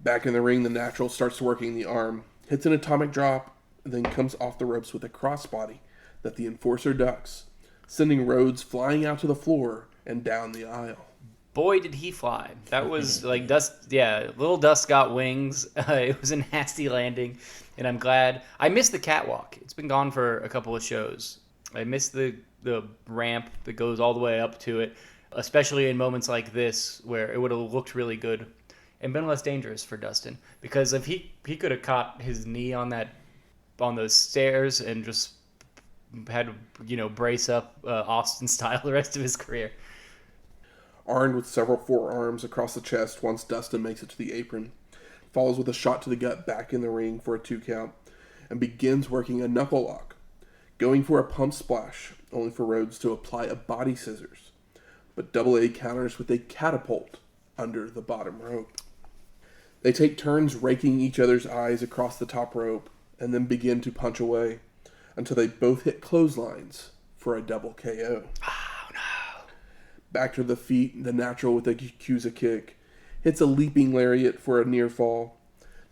Back in the ring, the Natural starts working the arm, hits an atomic drop, and then comes off the ropes with a crossbody that the Enforcer ducks, sending Rhodes flying out to the floor and down the aisle. Boy, did he fly. That was like Dust. Yeah, little Dust got wings. It was a nasty landing, and I'm glad. I missed the catwalk. It's been gone for a couple of shows. I missed the ramp that goes all the way up to it, especially in moments like this where it would have looked really good and been less dangerous for Dustin. Because if he could have caught his knee on those stairs and just had to, brace up Austin style the rest of his career. Arn with several forearms across the chest once Dustin makes it to the apron, follows with a shot to the gut back in the ring for a 2 count, and begins working a knuckle lock, going for a pump splash, only for Rhodes to apply a body scissors. But Double A counters with a catapult under the bottom rope. They take turns raking each other's eyes across the top rope, and then begin to punch away, until they both hit clotheslines, for a double KO. Oh, no. Back to the feet, the Natural with a Yakuza kick. Hits a leaping lariat for a near fall.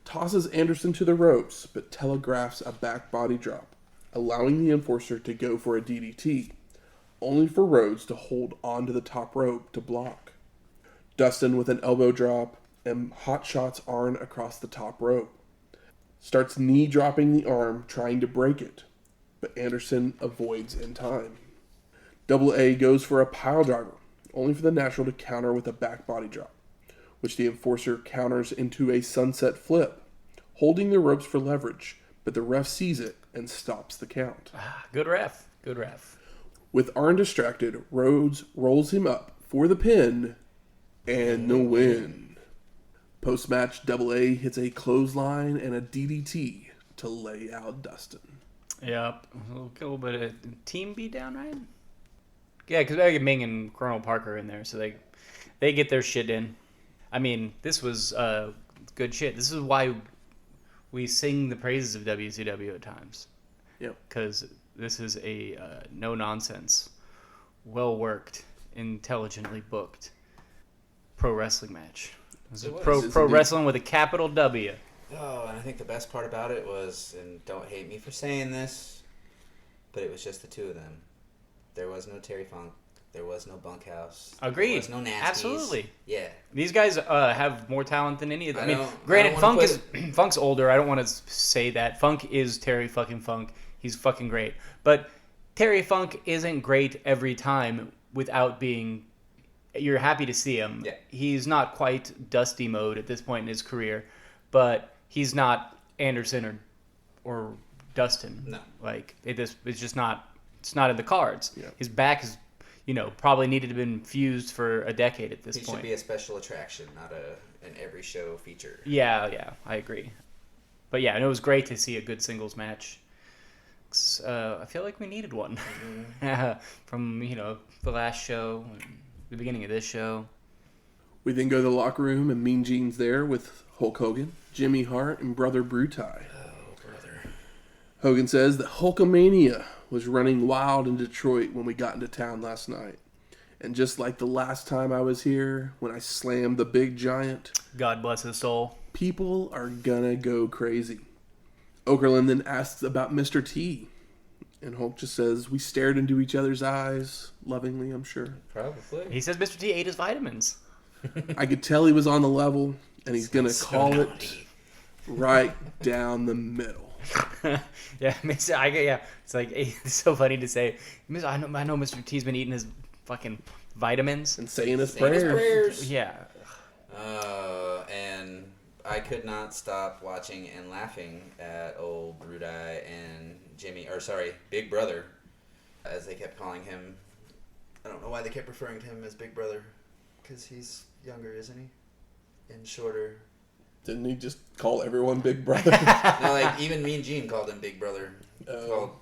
Tosses Anderson to the ropes, but telegraphs a back body drop, allowing the Enforcer to go for a DDT, only for Rhodes to hold onto the top rope to block. Dustin with an elbow drop, and hot shots Arn across the top rope. Starts knee dropping the arm, trying to break it, but Anderson avoids in time. Double A goes for a pile driver, only for the Natural to counter with a back body drop, which the Enforcer counters into a sunset flip, holding the ropes for leverage, but the ref sees it and stops the count. Good ref. Good ref. With Arn distracted, Rhodes rolls him up for the pin and the win. Post-match, Double A hits a clothesline and a DDT to lay out Dustin. Yep. A little bit of team beatdown, right? Yeah, because I get Meng and Colonel Parker in there, so they get their shit in. I mean, this was good shit. This is why we sing the praises of WCW at times. Yep. Because this is a no-nonsense, well-worked, intelligently booked pro wrestling match. It was pro wrestling with a capital W. Oh, and I think the best part about it was, and don't hate me for saying this, but it was just the two of them. There was no Terry Funk. There was no Bunkhouse. Agreed. There was no Nasties. Absolutely. Yeah. These guys have more talent than any of them. I mean, don't granted, wanna Funk's older. I don't want to say that. Funk is Terry fucking Funk. He's fucking great. But Terry Funk isn't great every time without being... You're happy to see him. Yeah. He's not quite Dusty mode at this point in his career, but he's not Anderson or Dustin. No. Like, it's just not... It's not in the cards. Yeah. His back is... probably needed to have been fused for a decade at this He point. should be a special attraction, not an every show feature. Yeah, I agree. But yeah, and it was great to see a good singles match. I feel like we needed one from the last show, the beginning of this show. We then go to the locker room, and Mean Gene's there with Hulk Hogan, Jimmy Hart, and Brother Brutai. Oh, brother. Hogan says that Hulkamania was running wild in Detroit when we got into town last night. And just like the last time I was here, when I slammed the big giant, God bless his soul. people are gonna go crazy. Okerlund then asks about Mr. T. And Hulk just says, we stared into each other's eyes, lovingly, I'm sure. Probably. He says Mr. T ate his vitamins. I could tell he was on the level, and he's gonna call it right down the middle. Yeah, it's like it's so funny to say. I know Mr. T's been eating his fucking vitamins And saying his Saying his prayers. prayers. Yeah, And I could not stop watching and laughing at old Brudai and Big Brother, as they kept calling him. I don't know why they kept referring to him as Big Brother, because he's younger, isn't he? And shorter. Didn't he just call everyone Big Brother? No, like even Mean Gene called him Big Brother. Called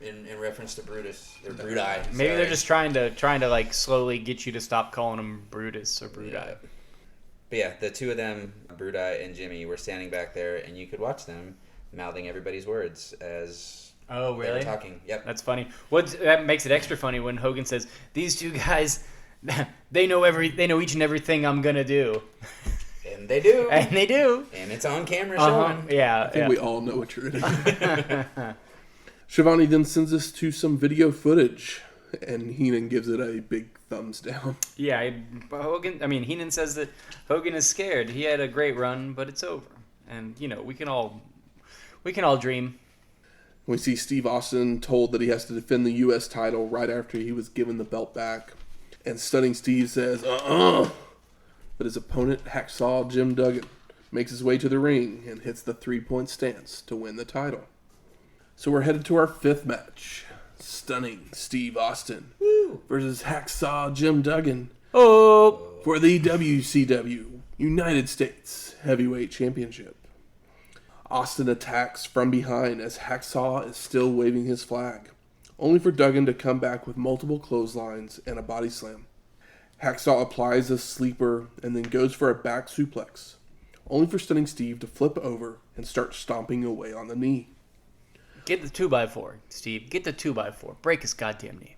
in reference to Brutus or Brudai. maybe they're just trying to like slowly get you to stop calling him Brutus or Brudai. Yeah. But yeah, the two of them, Brudai and Jimmy, were standing back there, and you could watch them mouthing everybody's words as Oh, they were really? talking. Yep. That's funny. That makes it extra funny when Hogan says, "These two guys, they know each and everything I'm gonna do," And they do. and they do. And it's on camera showing. Yeah, I think we all know what you're doing. Shivani then sends us to some video footage, and Heenan gives it a big thumbs down. Yeah, Heenan says that Hogan is scared. He had a great run, but it's over. And we can all dream. We see Steve Austin told that he has to defend the U.S. title right after he was given the belt back. And Stunning Steve says, But his opponent, Hacksaw Jim Duggan, makes his way to the ring and hits the 3-point stance to win the title. So we're headed to our fifth match. Stunning Steve Austin versus Hacksaw Jim Duggan for the WCW United States Heavyweight Championship. Austin attacks from behind as Hacksaw is still waving his flag, only for Duggan to come back with multiple clotheslines and a body slam. Hacksaw applies a sleeper and then goes for a back suplex, only for Stunning Steve to flip over and start stomping away on the knee. Get the 2x4, Steve. Get the 2x4. Break his goddamn knee.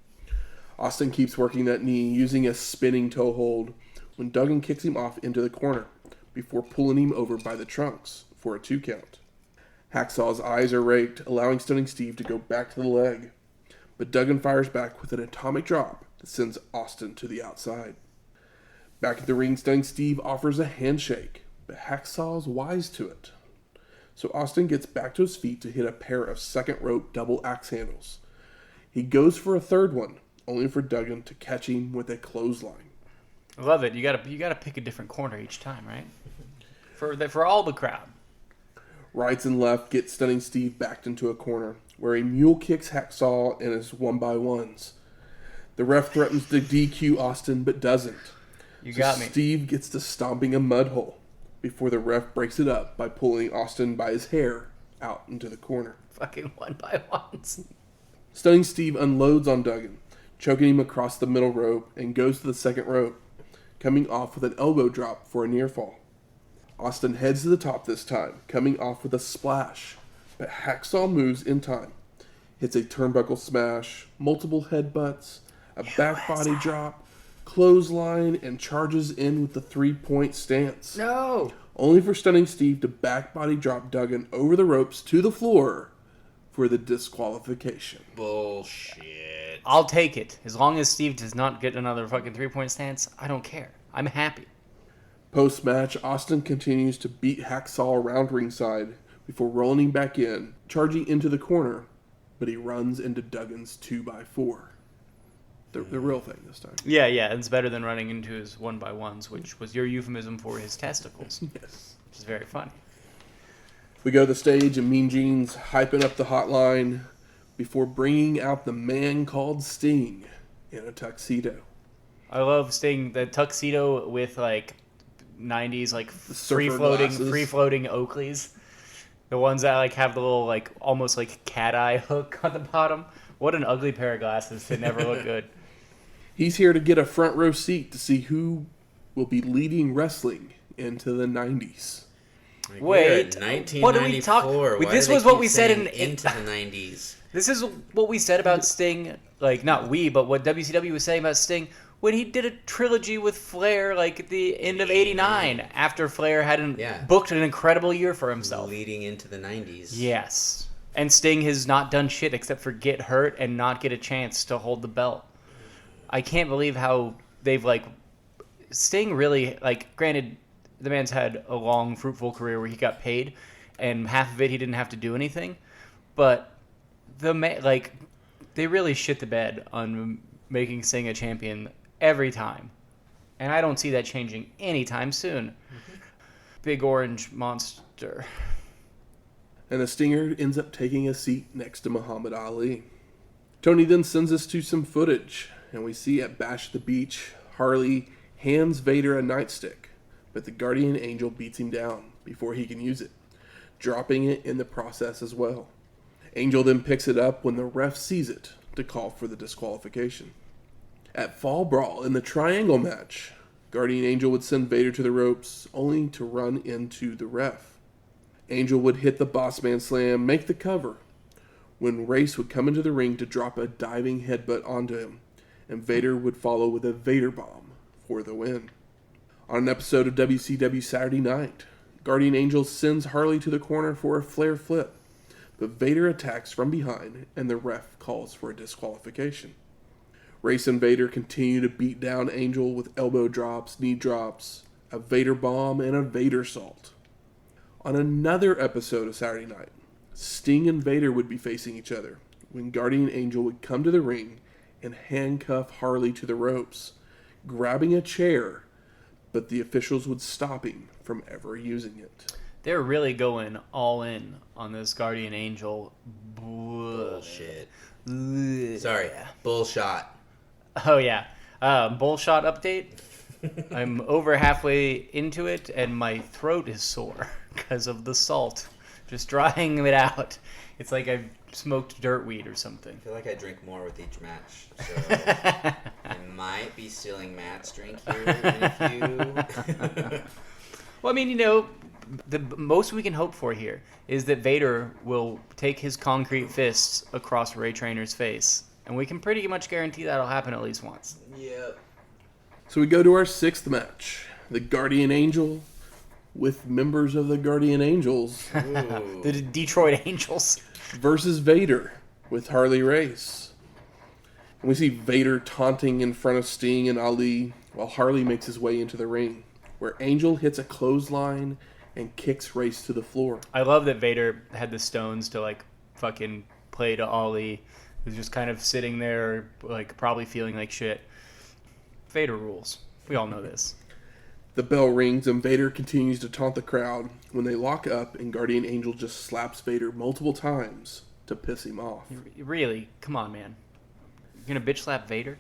Austin keeps working that knee using a spinning toe hold when Duggan kicks him off into the corner before pulling him over by the trunks for a 2 count. Hacksaw's eyes are raked, allowing Stunning Steve to go back to the leg. But Duggan fires back with an atomic drop that sends Austin to the outside. Back at the ring, Stunning Steve offers a handshake, but Hacksaw's wise to it. So Austin gets back to his feet to hit a pair of second rope double axe handles. He goes for a third one, only for Duggan to catch him with a clothesline. I love it. You gotta pick a different corner each time, right? For all the crowd. Rights and left get Stunning Steve backed into a corner, where he mule kicks Hacksaw in his 1x1s. The ref threatens to DQ Austin, but doesn't. You got me. Steve gets to stomping a mud hole before the ref breaks it up by pulling Austin by his hair out into the corner. Fucking 1x1s. Stunning Steve unloads on Duggan, choking him across the middle rope, and goes to the second rope, coming off with an elbow drop for a near fall. Austin heads to the top this time, coming off with a splash, but Hacksaw moves in time, hits a turnbuckle smash, multiple headbutts, a back body drop, clothesline, and charges in with the 3-point stance. No! Only for Stunning Steve to back body drop Duggan over the ropes to the floor for the disqualification. Bullshit. I'll take it. As long as Steve does not get another fucking 3-point stance, I don't care. I'm happy. Post-match, Austin continues to beat Hacksaw around ringside before rolling him back in, charging into the corner, but he runs into Duggan's 2x4. The real thing this time. Yeah, it's better than running into his 1x1s, which was your euphemism for his testicles. Yes. Which is very funny. We go to the stage and Mean Gene's hyping up the hotline before bringing out the man called Sting in a tuxedo. I love Sting, the tuxedo with like 90s like free floating Oakleys. The ones that like have the little like almost like cat eye hook on the bottom. What an ugly pair of glasses to never look good. He's here to get a front row seat to see who will be leading wrestling into the 90s. Wait, what are we talking? This was what we said into the 90s. This is what we said about Sting, like not we, but what WCW was saying about Sting when he did a trilogy with Flair, like at the end of '89, after Flair hadn't booked an incredible year for himself, leading into the 90s. Yes, and Sting has not done shit except for get hurt and not get a chance to hold the belt. I can't believe how they've like Sting really like. Granted, the man's had a long, fruitful career where he got paid, and half of it he didn't have to do anything. But they really shit the bed on making Sting a champion every time, and I don't see that changing anytime soon. Mm-hmm. Big orange monster. And the Stinger ends up taking a seat next to Muhammad Ali. Tony then sends us to some footage, and we see at Bash at the Beach, Harley hands Vader a nightstick, but the Guardian Angel beats him down before he can use it, dropping it in the process as well. Angel then picks it up when the ref sees it to call for the disqualification. At Fall Brawl in the Triangle match, Guardian Angel would send Vader to the ropes only to run into the ref. Angel would hit the Bossman Slam, make the cover, when Race would come into the ring to drop a diving headbutt onto him, and Vader would follow with a Vader Bomb for the win. On an episode of WCW Saturday Night, Guardian Angel sends Harley to the corner for a Flair flip, but Vader attacks from behind and the ref calls for a disqualification. Race and Vader continue to beat down Angel with elbow drops, knee drops, a Vader Bomb, and a Vader Salt. On another episode of Saturday Night, Sting and Vader would be facing each other when Guardian Angel would come to the ring and handcuff Harley to the ropes, grabbing a chair, but the officials would stop him from ever using it. They're really going all in on this Guardian Angel bullshit. Sorry, bullshot. Oh yeah, bullshot update. I'm over halfway into it and my throat is sore because of the salt. Just drying it out. It's like I've smoked dirt weed or something. I feel like I drink more with each match, so I might be stealing Matt's drink here in a few. Well, I mean, the most we can hope for here is that Vader will take his concrete fists across Ray Trainor's face. And we can pretty much guarantee that'll happen at least once. Yep. So we go to our 6th match. The Guardian Angel with members of the Guardian Angels The Detroit Angels. versus Vader with Harley Race. And we see Vader taunting in front of Sting and Ali while Harley makes his way into the ring, where Angel hits a clothesline and kicks Race to the floor. I love that Vader had the stones to, like, fucking play to Ollie, who's just kind of sitting there, like, probably feeling like shit. Vader rules. We all know this. The bell rings and Vader continues to taunt the crowd when they lock up and Guardian Angel just slaps Vader multiple times to piss him off. Really? Come on, man. You're gonna bitch slap Vader?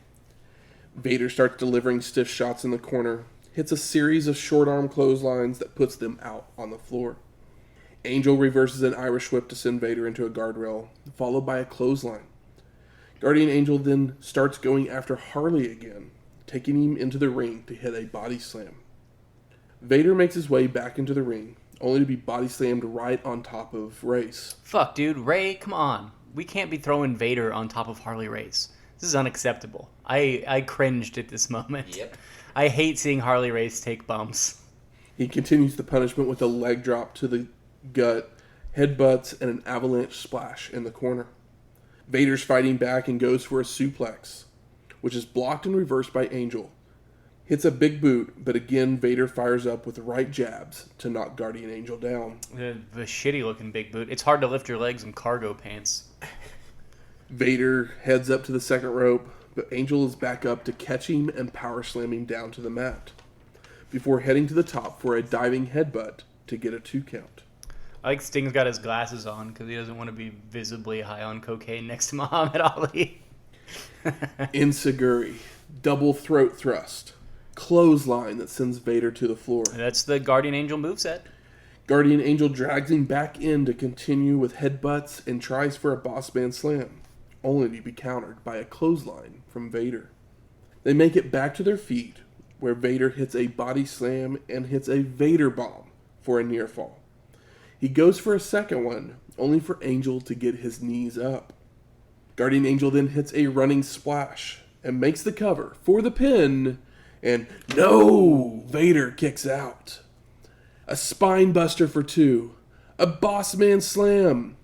Vader starts delivering stiff shots in the corner, hits a series of short arm clotheslines that puts them out on the floor. Angel reverses an Irish whip to send Vader into a guardrail, followed by a clothesline. Guardian Angel then starts going after Harley again, taking him into the ring to hit a body slam. Vader makes his way back into the ring, only to be body slammed right on top of Race. Fuck, dude. Ray, come on. We can't be throwing Vader on top of Harley Race. This is unacceptable. I cringed at this moment. Yep. I hate seeing Harley Race take bumps. He continues the punishment with a leg drop to the gut, headbutts, and an avalanche splash in the corner. Vader's fighting back and goes for a suplex, which is blocked and reversed by Angel. Hits a big boot, but again Vader fires up with right jabs to knock Guardian Angel down. The shitty looking big boot. It's hard to lift your legs in cargo pants. Vader heads up to the second rope, but Angel is back up to catch him and power slam him down to the mat, before heading to the top for a diving headbutt to get a 2 count. I like Sting's got his glasses on because he doesn't want to be visibly high on cocaine next to Muhammad Ali. Enziguri, double throat thrust, clothesline that sends Vader to the floor. That's the Guardian Angel moveset. Guardian Angel drags him back in to continue with headbutts and tries for a boss man slam, only to be countered by a clothesline from Vader. They make it back to their feet, where Vader hits a body slam and hits a Vader bomb for a near fall. He goes for a second one, only for Angel to get his knees up. Guardian Angel then hits a running splash and makes the cover for the pin, and no! Vader kicks out. A spine buster for 2. A boss man slam.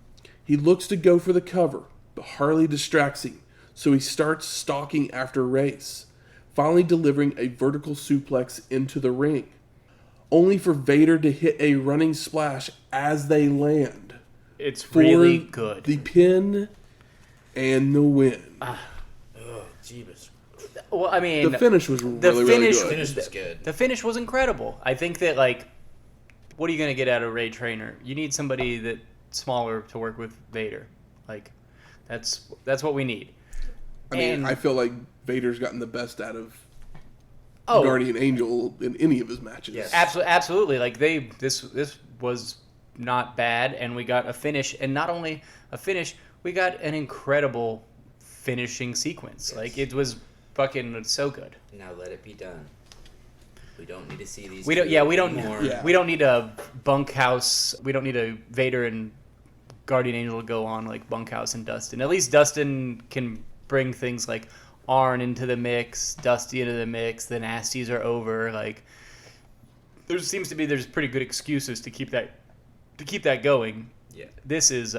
He looks to go for the cover, but Harley distracts him, so he starts stalking after Race, finally delivering a vertical suplex into the ring, only for Vader to hit a running splash as they land. It's for really good. The pin and the win. Oh, jeebus. Well, I mean, The finish was really finish- good. Finish was good. the finish was incredible. I think that, like, what are you going to get out of Ray Trainor? You need somebody that's smaller to work with Vader. Like, that's what we need. I mean, And- I feel like Vader's gotten the best out of Oh, Guardian Angel in any of his matches. Yes. absolutely. Like, this was not bad, and we got a finish, and not only a finish, we got an incredible finishing sequence. Yes. Like, it was fucking so good. Now let it be done. We don't need to see these. We don't. two Yeah, we don't. anymore. Yeah. We don't need a Bunkhouse. We don't need a Vader and Guardian Angel to go on like Bunkhouse and Dustin. At least Dustin can bring things like Arn into the mix, Dusty into the mix. The nasties are over. Like, there's pretty good excuses to keep that going. Yeah. This is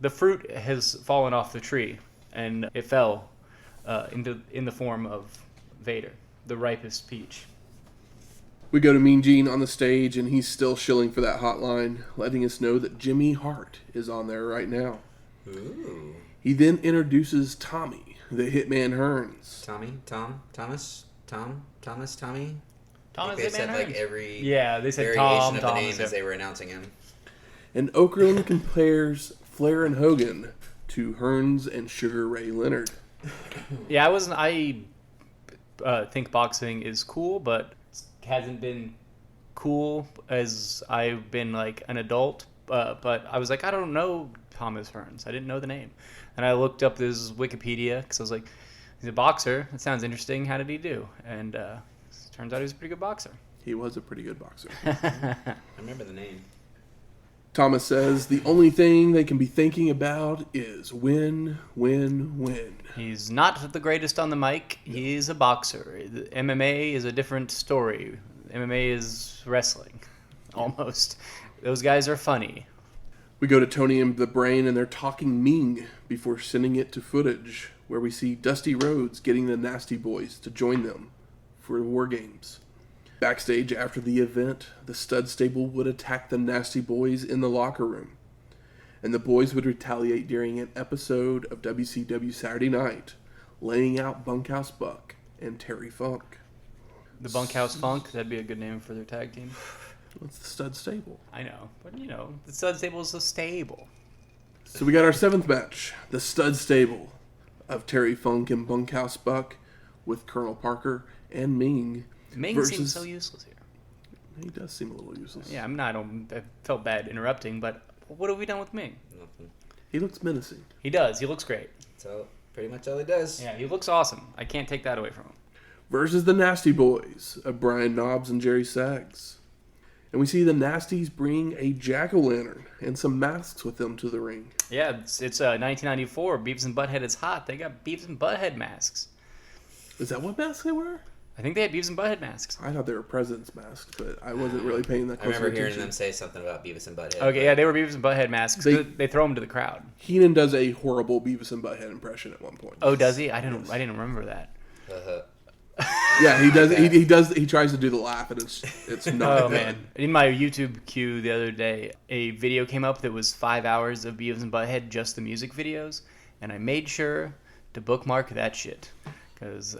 the fruit has fallen off the tree, and it fell in the form of Vader, the ripest peach. We go to Mean Gene on the stage, and he's still shilling for that hotline, letting us know that Jimmy Hart is on there right now. Ooh. He then introduces Tommy, the Hitman Hearns. Tommy, Thomas. Thomas They Hitman said like Hearns. every Yeah, they said variation Tom, of the Thomas, name yeah. as they were announcing him. And Okerlund compares Flair and Hogan to Hearns and Sugar Ray Leonard. Yeah, I think boxing is cool, but hasn't been cool as I've been like an adult. But I was like, I don't know Thomas Hearns. I didn't know the name, and I looked up his Wikipedia because I was like, he's a boxer. That sounds interesting. How did he do? And turns out he was a pretty good boxer. He was a pretty good boxer. I remember the name. Thomas says the only thing they can be thinking about is win, win, win. He's not the greatest on the mic. He's a boxer. The MMA is a different story. MMA is wrestling, almost. Those guys are funny. We go to Tony and the Brain, and they're talking Meng before sending it to footage, where we see Dusty Rhodes getting the Nasty Boys to join them for War Games. Backstage after the event, the stud stable would attack the Nasty Boys in the locker room, and the boys would retaliate during an episode of WCW Saturday Night, laying out Bunkhouse Buck and Terry Funk. The Bunkhouse Funk, that'd be a good name for their tag team. What's the stud stable? I know, but the stud stable is a stable. So we got our 7th match, the stud stable of Terry Funk and Bunkhouse Buck with Colonel Parker and Meng. Meng seems so useless here. He does seem a little useless. Yeah, I felt bad interrupting, but what have we done with Meng? Nothing. He looks menacing. He does. He looks great. So pretty much all he does. Yeah, he looks awesome. I can't take that away from him. Versus the Nasty Boys of Brian Knobbs and Jerry Sags. And we see the Nasties bring a jack-o'-lantern and some masks with them to the ring. Yeah, it's 1994. Beavis and Butthead is hot. They got Beavis and Butthead masks. Is that what masks they were? I think they had Beavis and Butthead masks. I thought they were president's masks, but I wasn't really paying that I close remember hearing attention. them say something about Beavis and Butthead. Okay, yeah, they were Beavis and Butthead masks. They throw them to the crowd. Heenan does a horrible Beavis and Butthead impression at one point. Oh, does he? I didn't remember that. Yeah, he does. He does. He tries to do the laugh, and it's not. Oh good. man! In my YouTube queue the other day, a video came up that was 5 hours of Beavis and Butthead, just the music videos, and I made sure to bookmark that shit because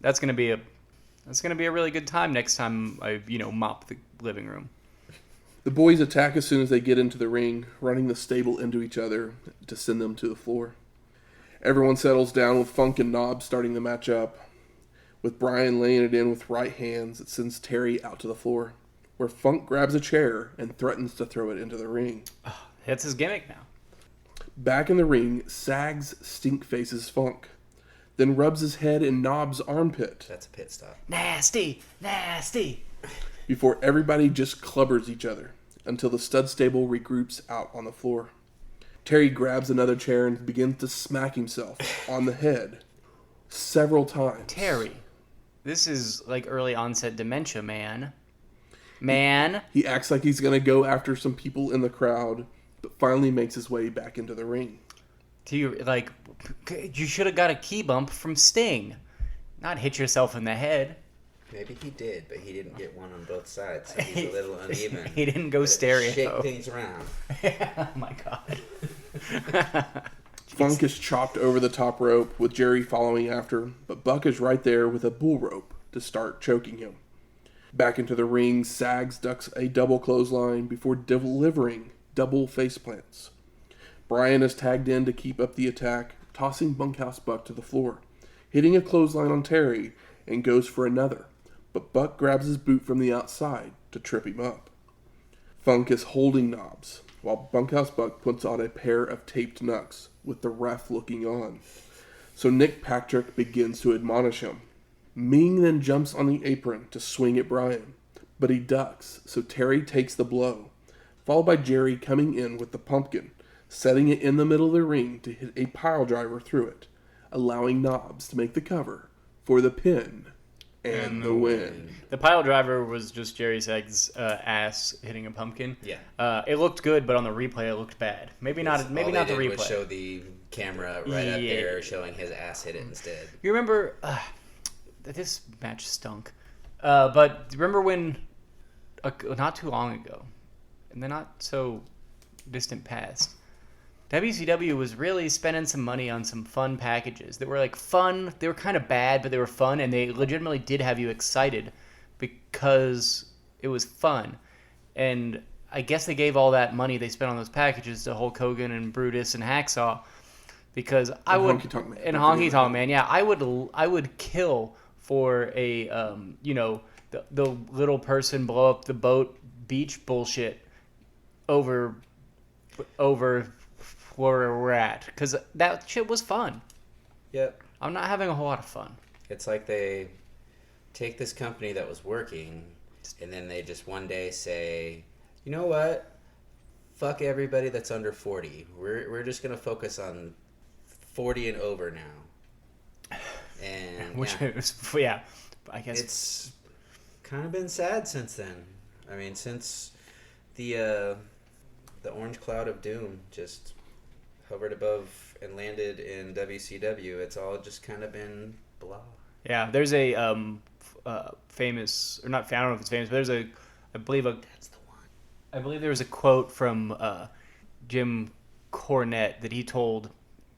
that's gonna be a really good time next time I mop the living room. The boys attack as soon as they get into the ring, running the stable into each other to send them to the floor. Everyone settles down with Funk and Knobbs starting the match up, with Brian laying it in with right hands that sends Terry out to the floor, where Funk grabs a chair and threatens to throw it into the ring. That's his gimmick now. Back in the ring, Sags stink faces Funk, then rubs his head in Knobbs' armpit. That's a pit stop. Nasty, nasty. Before everybody just clubbers each other until the stud stable regroups out on the floor. Terry grabs another chair and begins to smack himself on the head several times. Terry, this is like early onset dementia, man. Man. He acts like he's going to go after some people in the crowd, but finally makes his way back into the ring. You should have got a key bump from Sting, not hit yourself in the head. Maybe he did, but he didn't get one on both sides, so he's a little uneven. He didn't go stereo. Shake things around. Oh my god. Funk is chopped over the top rope with Jerry following after, but Buck is right there with a bull rope to start choking him. Back into the ring, Sags ducks a double clothesline before delivering double face plants. Brian is tagged in to keep up the attack, tossing Bunkhouse Buck to the floor, hitting a clothesline on Terry, and goes for another, but Buck grabs his boot from the outside to trip him up. Funk is holding Knobbs, while Bunkhouse Buck puts on a pair of taped knucks, with the ref looking on. So Nick Patrick begins to admonish him. Meng then jumps on the apron to swing at Brian, but he ducks, so Terry takes the blow, followed by Jerry coming in with the pumpkin, setting it in the middle of the ring to hit a pile driver through it, allowing Knobbs to make the cover for the pin and the win. The pile driver was just Jerry Sags' ass hitting a pumpkin. Yeah. It looked good, but on the replay it looked bad. Maybe not. Maybe not the All they did replay. was show the camera right up there, showing his ass hit it instead. You remember? This match stunk. But remember when? Not too long ago, in the not so distant past, WCW was really spending some money on some fun packages that were like fun. They were kind of bad, but they were fun, and they legitimately did have you excited because it was fun. And I guess they gave all that money they spent on those packages to Hulk Hogan and Brutus and Hacksaw because Honky Tonk Man. And Honky Tonk Man, yeah, I would kill for a the little person blow up the boat beach bullshit over where we're at, because that shit was fun. Yep. I'm not having a whole lot of fun. It's like they take this company that was working, and then they just one day say, you know what? Fuck everybody that's under 40. We're just gonna focus on 40 and over now. And I guess it's kind of been sad since then. I mean, since the orange cloud of doom just hovered above and landed in WCW, it's all just kind of been blah. Yeah, there's a famous, or not, I don't know if it's famous, but there's I believe that's the one. I believe there was a quote from Jim Cornette that he told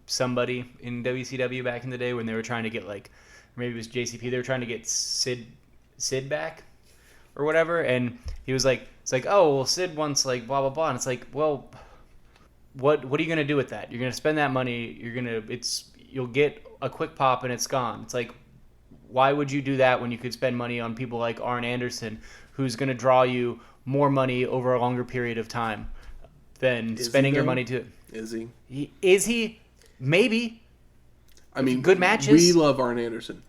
somebody in WCW back in the day when they were trying to get, like, maybe it was JCP, they were trying to get Sid back or whatever, and he was like, it's like, oh, well, Sid wants, like, blah, blah, blah, and it's like, well, what are you going to do with that? You're going to spend that money, you'll get a quick pop and it's gone. It's like, why would you do that when you could spend money on people like Arn Anderson, who's going to draw you more money over a longer period of time than spending your money to... Is he? Is he? Maybe. I mean, good matches. We love Arn Anderson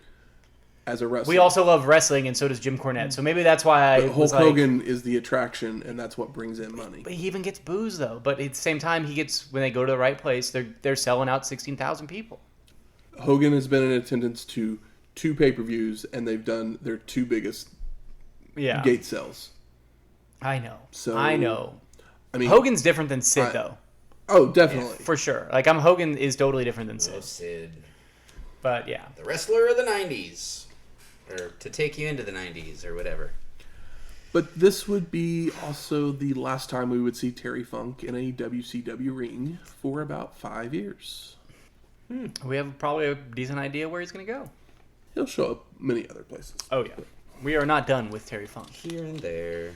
as a wrestler. We also love wrestling, and so does Jim Cornette. So maybe that's why Hulk Hogan is the attraction, and that's what brings in money. But he even gets booze, though. But at the same time, when they go to the right place, they're selling out 16,000 people. Hogan has been in attendance to 2 pay-per-views, and they've done their 2 biggest gate sales. I know. So, I know. I mean, Hogan's different than Sid, though. Oh, definitely. Yeah, for sure. Like, Hogan is totally different than Sid. Oh, Sid. But, yeah. The wrestler of the 90s. Or to take you into the 90s or whatever. But this would be also the last time we would see Terry Funk in a WCW ring for about 5 years. We have probably a decent idea where he's going to go. He'll show up many other places. Oh, yeah. We are not done with Terry Funk. Here and there.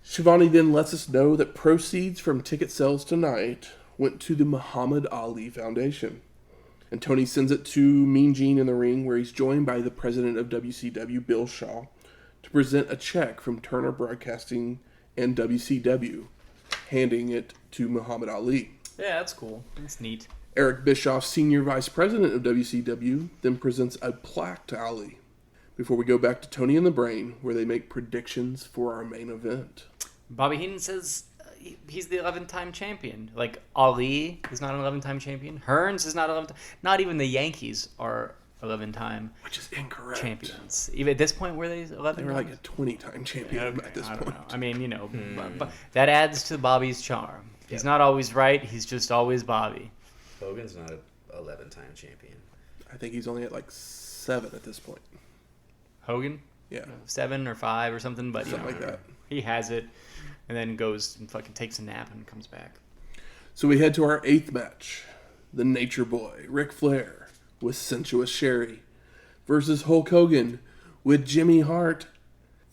Shivani then lets us know that proceeds from ticket sales tonight went to the Muhammad Ali Foundation. And Tony sends it to Mean Gene in the ring, where he's joined by the president of WCW, Bill Shaw, to present a check from Turner Broadcasting and WCW, handing it to Muhammad Ali. Yeah, that's cool. That's neat. Eric Bischoff, senior vice president of WCW, then presents a plaque to Ali, before we go back to Tony and the Brain, where they make predictions for our main event. Bobby Heenan says he's the 11-time champion. Like, Ali is not an 11-time champion. Hearns is not 11. Not even the Yankees are 11-time. Which is incorrect. Champions. Even at this point, were they 11? They were like a 20-time champion at this point. Know. I mean, but that adds to Bobby's charm. He's not always right. He's just always Bobby. Hogan's not an 11-time champion. I think he's only at like 7 at this point. Hogan? Yeah. 7 or 5 or something, but something like that. He has it. And then goes and fucking takes a nap and comes back. So we head to our 8th match. The Nature Boy, Ric Flair, with Sensuous Sherri, versus Hulk Hogan with Jimmy Hart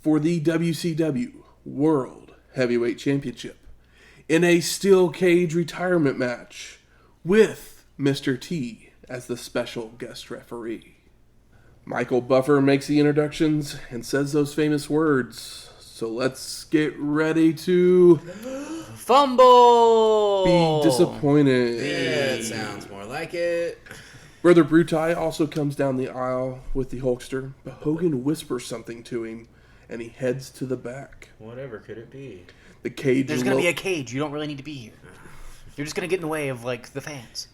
for the WCW World Heavyweight Championship in a steel cage retirement match with Mr. T as the special guest referee. Michael Buffer makes the introductions and says those famous words. So let's get ready to... Fumble! Be disappointed. Yeah, it sounds more like it. Brother Brutai also comes down the aisle with the Hulkster, but Hogan whispers something to him, and he heads to the back. Whatever could it be? The cage... There's going to be a cage. You don't really need to be here. You're just going to get in the way of, like, the fans.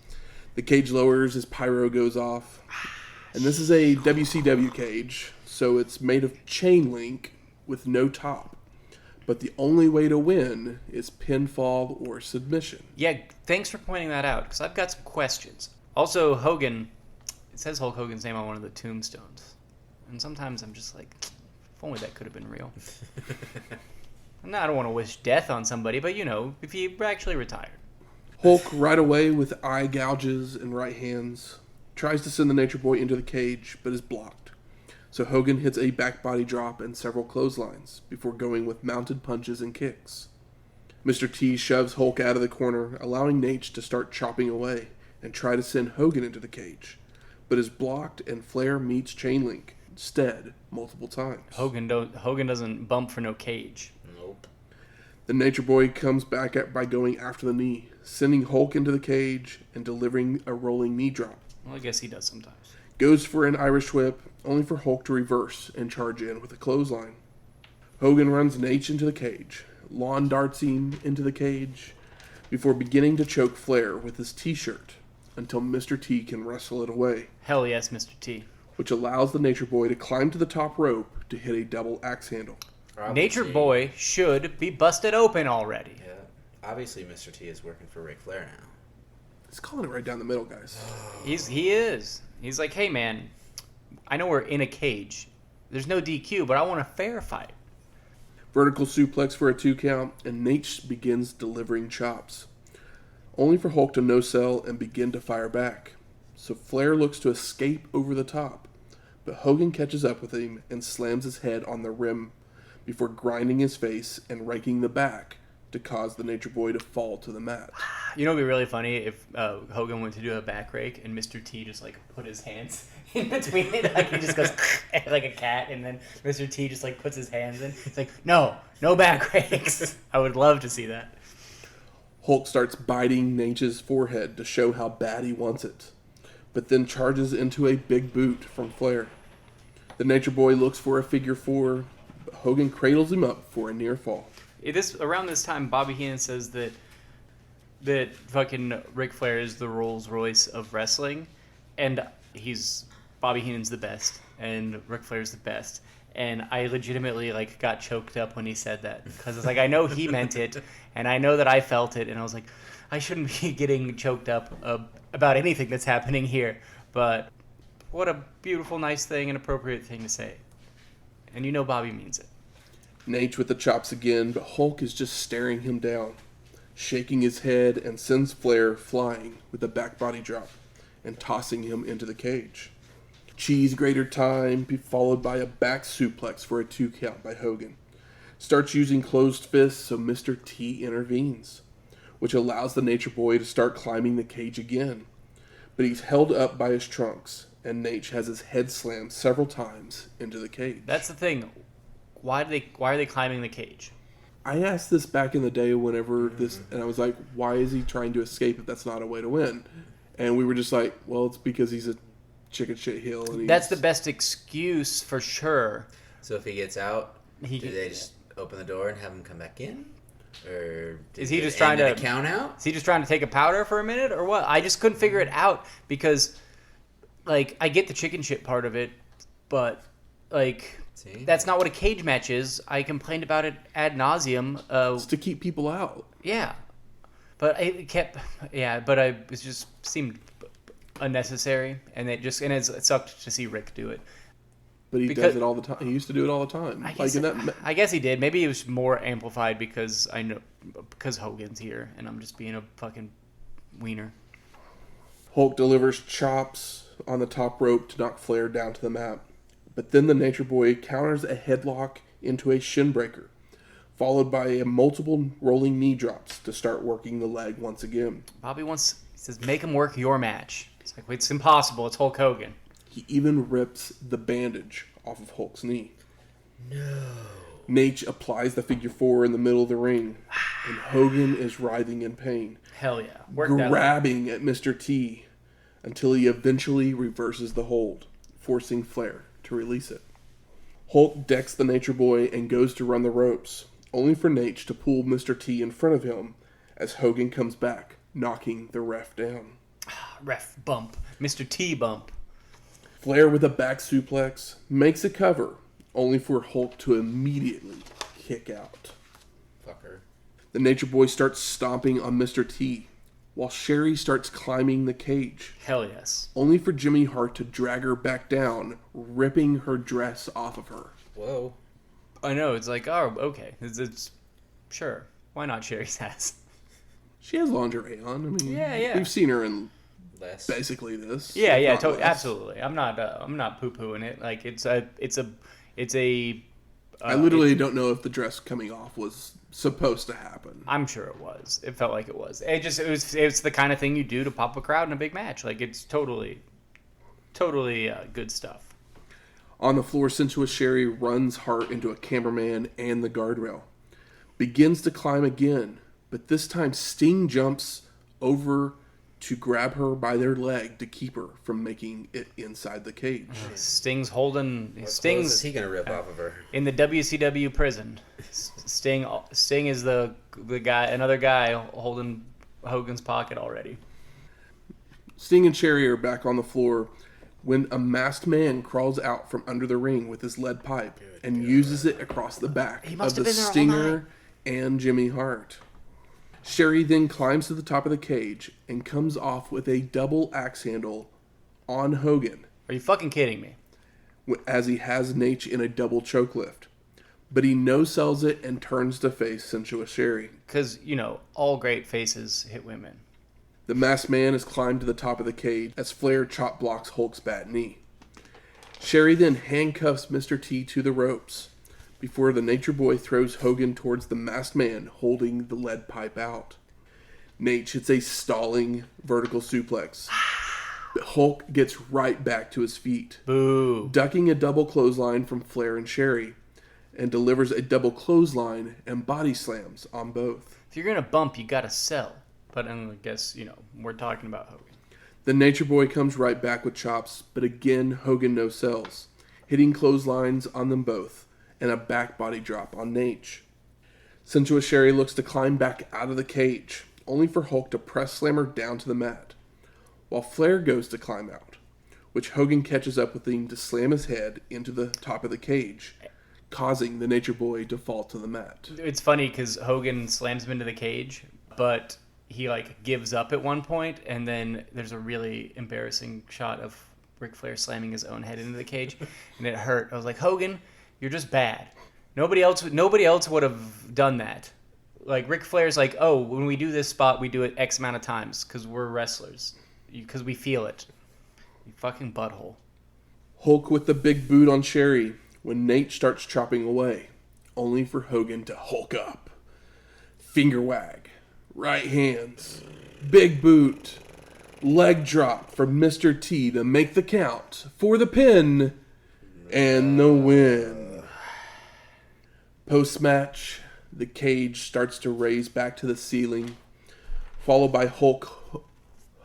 The cage lowers as pyro goes off. And this is a WCW cage, so it's made of chain link with no top. But the only way to win is pinfall or submission. Yeah, thanks for pointing that out, because I've got some questions. Also, Hogan, it says Hulk Hogan's name on one of the tombstones. And sometimes I'm just like, if only that could have been real. No, I don't want to wish death on somebody, but if he actually retired. Hulk, right away with eye gouges and right hands, tries to send the Nature Boy into the cage, but is blocked. So Hogan hits a back body drop and several clotheslines before going with mounted punches and kicks. Mr. T shoves Hulk out of the corner, allowing Nate to start chopping away and try to send Hogan into the cage, but is blocked and Flair meets Chainlink instead multiple times. Hogan doesn't bump for no cage. Nope. The Nature Boy comes back by going after the knee, sending Hulk into the cage and delivering a rolling knee drop. Well, I guess he does sometimes. Goes for an Irish whip, only for Hulk to reverse and charge in with a clothesline. Hogan runs Nate into the cage. Lawn darts him into the cage before beginning to choke Flair with his t-shirt until Mr. T can wrestle it away. Hell yes, Mr. T. Which allows the Nature Boy to climb to the top rope to hit a double axe handle. Nature Boy should be busted open already. Yeah. Obviously, Mr. T is working for Ric Flair now. He's calling it right down the middle, guys. He is. He's like, hey man, I know we're in a cage. There's no DQ, but I want a fair fight. Vertical suplex for a 2 count, and Nate begins delivering chops. Only for Hulk to no-sell and begin to fire back. So Flair looks to escape over the top, but Hogan catches up with him and slams his head on the rim before grinding his face and raking the back to cause the Nature Boy to fall to the mat. You know what would be really funny if Hogan went to do a back rake and Mr. T just like put his hands in between it, like he just goes like a cat, and then Mr. T just like puts his hands in. It's like, no back rakes. I would love to see that. Hulk starts biting Nate's forehead to show how bad he wants it, but then charges into a big boot from Flair. The Nature Boy looks for a figure 4, but Hogan cradles him up for a near fall. Around this time, Bobby Heenan says that fucking Ric Flair is the Rolls Royce of wrestling, and Bobby Heenan's the best, and Ric Flair's the best. And I legitimately like got choked up when he said that, because it's like, I know he meant it, and I know that I felt it, and I was like, I shouldn't be getting choked up about anything that's happening here, but what a beautiful, nice thing, and appropriate thing to say. And you know Bobby means it. Nate with the chops again, but Hulk is just staring him down, shaking his head, and sends Flair flying with a back body drop and tossing him into the cage. Cheese grater time, followed by a back suplex for a 2 count by Hogan. Starts using closed fists, so Mr. T intervenes, which allows the Nature Boy to start climbing the cage again. But he's held up by his trunks, and Nate has his head slammed several times into the cage. That's the thing. Why are they climbing the cage? I asked this back in the day whenever this, and I was like, why is he trying to escape if that's not a way to win? And we were just like, well, it's because he's a chicken shit heel. And that's the best excuse for sure. So if he gets out, do they just open the door and have him come back in? Or is he just trying to count out? Is he just trying to take a powder for a minute or what? I just couldn't figure it out because, like, I get the chicken shit part of it, but like, that's not what a cage match is. I complained about it ad nauseum. It's to keep people out. Yeah, but it just seemed unnecessary, and it sucked to see Rick do it. But he does it all the time. He used to do it all the time. I guess he did. Maybe it was more amplified because Hogan's here, and I'm just being a fucking wiener. Hulk delivers chops on the top rope to knock Flair down to the mat. But then the Nature Boy counters a headlock into a shin breaker, followed by a multiple rolling knee drops to start working the leg once again. Bobby says, make him work your match. It's like, wait, it's impossible. It's Hulk Hogan. He even rips the bandage off of Hulk's knee. No. Nate applies the figure 4 in the middle of the ring, and Hogan is writhing in pain. Hell yeah. Grabbing at Mr. T until he eventually reverses the hold, forcing Flair to release it. Hulk decks the Nature Boy and goes to run the ropes, only for Nate to pull Mr. T in front of him as Hogan comes back, knocking the ref down. Ref bump. Mr. T bump. Flair with a back suplex makes a cover, only for Hulk to immediately kick out. Fucker. The Nature Boy starts stomping on Mr. T, while Sherri starts climbing the cage. Hell yes. Only for Jimmy Hart to drag her back down, ripping her dress off of her. Whoa. I know, it's like, oh, okay. It's sure. Why not Sherri's ass? She has lingerie on. I mean, yeah. We've seen her in Less. basically this. Yeah, absolutely. I'm not poo-pooing it. Like it's a. I literally don't know if the dress coming off was supposed to happen. I'm sure it was. It felt like it was. It's the kind of thing you do to pop a crowd in a big match. Like it's totally good stuff. On the floor, Sensuous Sherri runs Hart into a cameraman and the guardrail. Begins to climb again, but this time Sting jumps over to grab her by their leg to keep her from making it inside the cage. Sting's What clothes is he gonna rip off of her? in the WCW prison. Sting is the guy, another guy holding Hogan's pocket already. Sting and Sherri are back on the floor when a masked man crawls out from under the ring with his lead pipe and uses it across the back of the Stinger and Jimmy Hart. Sherri then climbs to the top of the cage and comes off with a double axe handle on Hogan Are you fucking kidding me? as he has Nate in a double choke lift. But he no-sells it and turns to face Sensuous Sherri. Because, all great faces hit women. The masked man has climbed to the top of the cage as Flair chop blocks Hulk's bad knee. Sherri then handcuffs Mr. T to the ropes before the Nature Boy throws Hogan towards the masked man holding the lead pipe out. Nate hits a stalling vertical suplex. But Hulk gets right back to his feet, Boo. ducking a double clothesline from Flair and Sherri, and delivers a double clothesline and body slams on both. If you're going to bump, you got to sell. But I guess, we're talking about Hogan. The Nature Boy comes right back with chops, but again Hogan no-sells, hitting clotheslines on them both, and a back body drop on Nate. Sensuous Sherri looks to climb back out of the cage, only for Hulk to press slam her down to the mat, while Flair goes to climb out, which Hogan catches up with him to slam his head into the top of the cage, causing the Nature Boy to fall to the mat. It's funny because Hogan slams him into the cage, but he gives up at one point, and then there's a really embarrassing shot of Ric Flair slamming his own head into the cage, and it hurt. I was like, Hogan, you're just bad. Nobody else would have done that. Ric Flair's like, oh, when we do this spot, we do it X amount of times because we're wrestlers, because we feel it. You fucking butthole. Hulk with the big boot on Sherri when Nate starts chopping away, only for Hogan to Hulk up. Finger wag, right hands, big boot, leg drop from Mr. T to make the count for the pin and the win. Post-match, the cage starts to raise back to the ceiling, followed by Hulk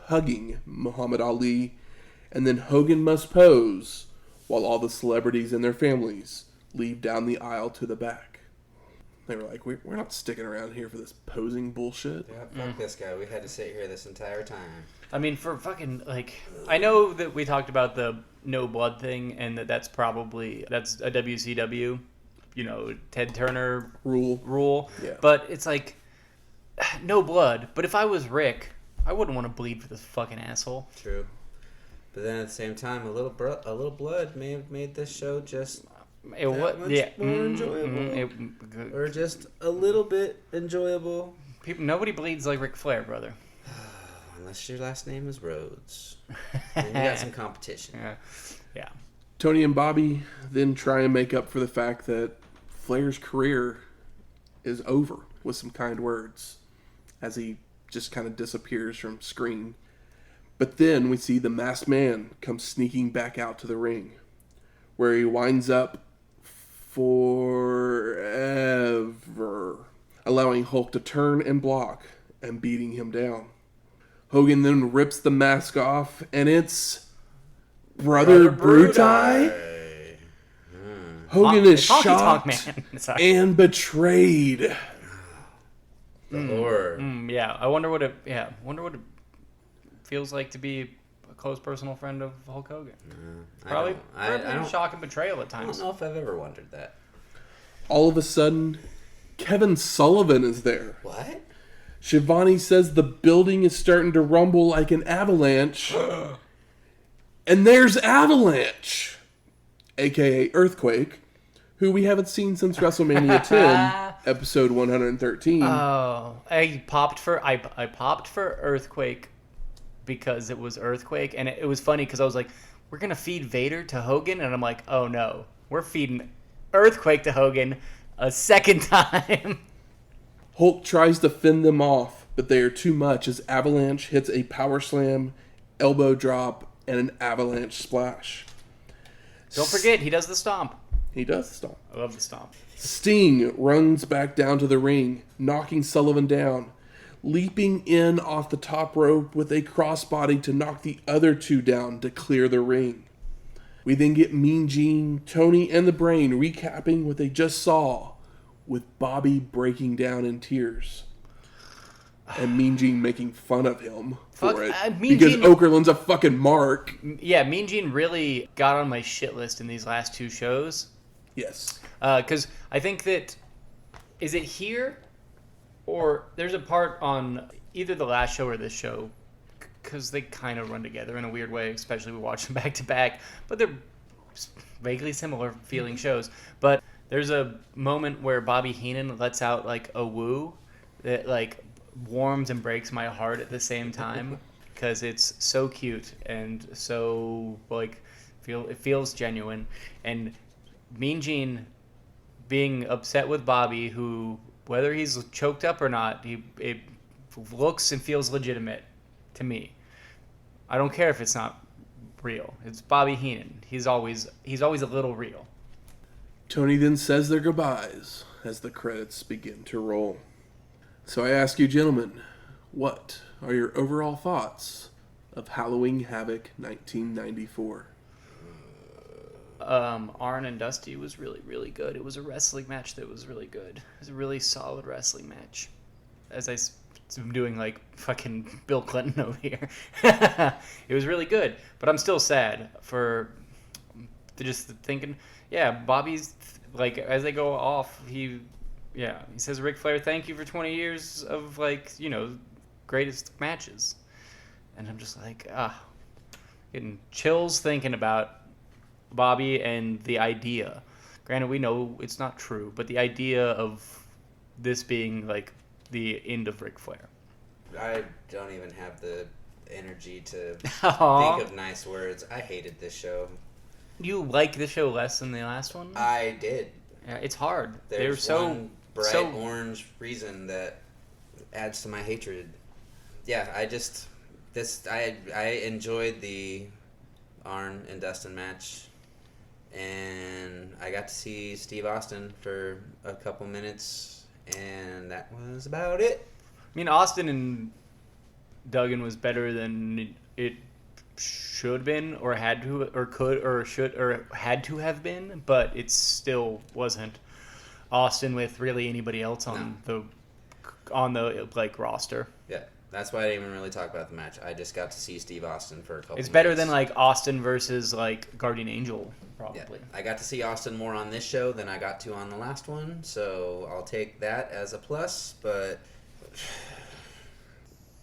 hugging Muhammad Ali, and then Hogan must pose while all the celebrities and their families leave down the aisle to the back. They were like, we're not sticking around here for this posing bullshit. Yeah, fuck this guy. We had to sit here this entire time. I mean, for fucking, I know that we talked about the no blood thing, and that's a WCW, Ted Turner rule. Yeah. But it's no blood. But if I was Rick, I wouldn't want to bleed for this fucking asshole. True. But then at the same time, a little blood may have made this show just more enjoyable. Or just a little bit enjoyable. Nobody bleeds like Ric Flair, brother. Unless your last name is Rhodes. Then you got some competition. Yeah. Tony and Bobby then try and make up for the fact that Flair's career is over with some kind words as he just kind of disappears from screen. But then we see the masked man come sneaking back out to the ring, where he winds up forever, allowing Hulk to turn and block and beating him down. Hogan then rips the mask off, and it's Brother Brutai. Hogan is shocked and betrayed. The horror. Yeah, I wonder what it feels like to be a close personal friend of Hulk Hogan. Probably shock and betrayal at times. I don't know if I've ever wondered that. All of a sudden, Kevin Sullivan is there. What? Shivani says the building is starting to rumble like an avalanche. And there's Avalanche, a.k.a. Earthquake, who we haven't seen since WrestleMania 10, episode 113. Oh, I popped for Earthquake because it was Earthquake, and it was funny because I was like, we're going to feed Vader to Hogan, and I'm like, oh no, we're feeding Earthquake to Hogan a second time. Hulk tries to fend them off, but they are too much as Avalanche hits a power slam, elbow drop, and an avalanche splash. Don't forget, he does the stomp. He does the stomp. I love the stomp. Sting runs back down to the ring, knocking Sullivan down, leaping in off the top rope with a crossbody to knock the other two down to clear the ring. We then get Mean Gene, Tony, and the Brain recapping what they just saw, with Bobby breaking down in tears. And Mean Gene making fun of him for it. Because Okerlund's a fucking mark. Yeah, Mean Gene really got on my shit list in these last two shows. Yes. Because I think that... Is it here? Or there's a part on either the last show or this show, because they kind of run together in a weird way, especially we watch them back to back. But they're vaguely similar feeling shows. But there's a moment where Bobby Heenan lets out like a woo that like warms and breaks my heart at the same time, because it's so cute and so like it feels genuine. And Mean Gene being upset with Bobby, who, whether he's choked up or not, it looks and feels legitimate to me. I don't care if it's not real. It's Bobby Heenan. He's always a little real. Tony then says their goodbyes as the credits begin to roll. So I ask you, gentlemen, what are your overall thoughts of Halloween Havoc 1994? Arn and Dusty was really, really good. It was a wrestling match that was really good. It was a really solid wrestling match. As I'm doing like fucking Bill Clinton over here. It was really good, but I'm still sad for just thinking, yeah, Bobby's like, as they go off, he says, Ric Flair, thank you for 20 years of like, greatest matches. And I'm just like, getting chills thinking about Bobby and the idea. Granted, we know it's not true, but the idea of this being like the end of Ric Flair. I don't even have the energy to Aww. think of nice words. I hated this show. You like this show less than the last one? I did. Yeah, it's hard. There's one bright orange reason that adds to my hatred. Yeah, I enjoyed the Arn and Dustin match, and I got to see Steve Austin for a couple minutes, and that was about it. I mean, Austin and Duggan was better than it should have been, or had to, or could, or should, or had to have been, but it still wasn't Austin with really anybody else on the like roster. Yeah, that's why I didn't even really talk about the match. I just got to see Steve Austin for a couple. It's better minutes. than like Austin versus like Guardian Angel, probably. Yeah, I got to see Austin more on this show than I got to on the last one, so I'll take that as a plus. But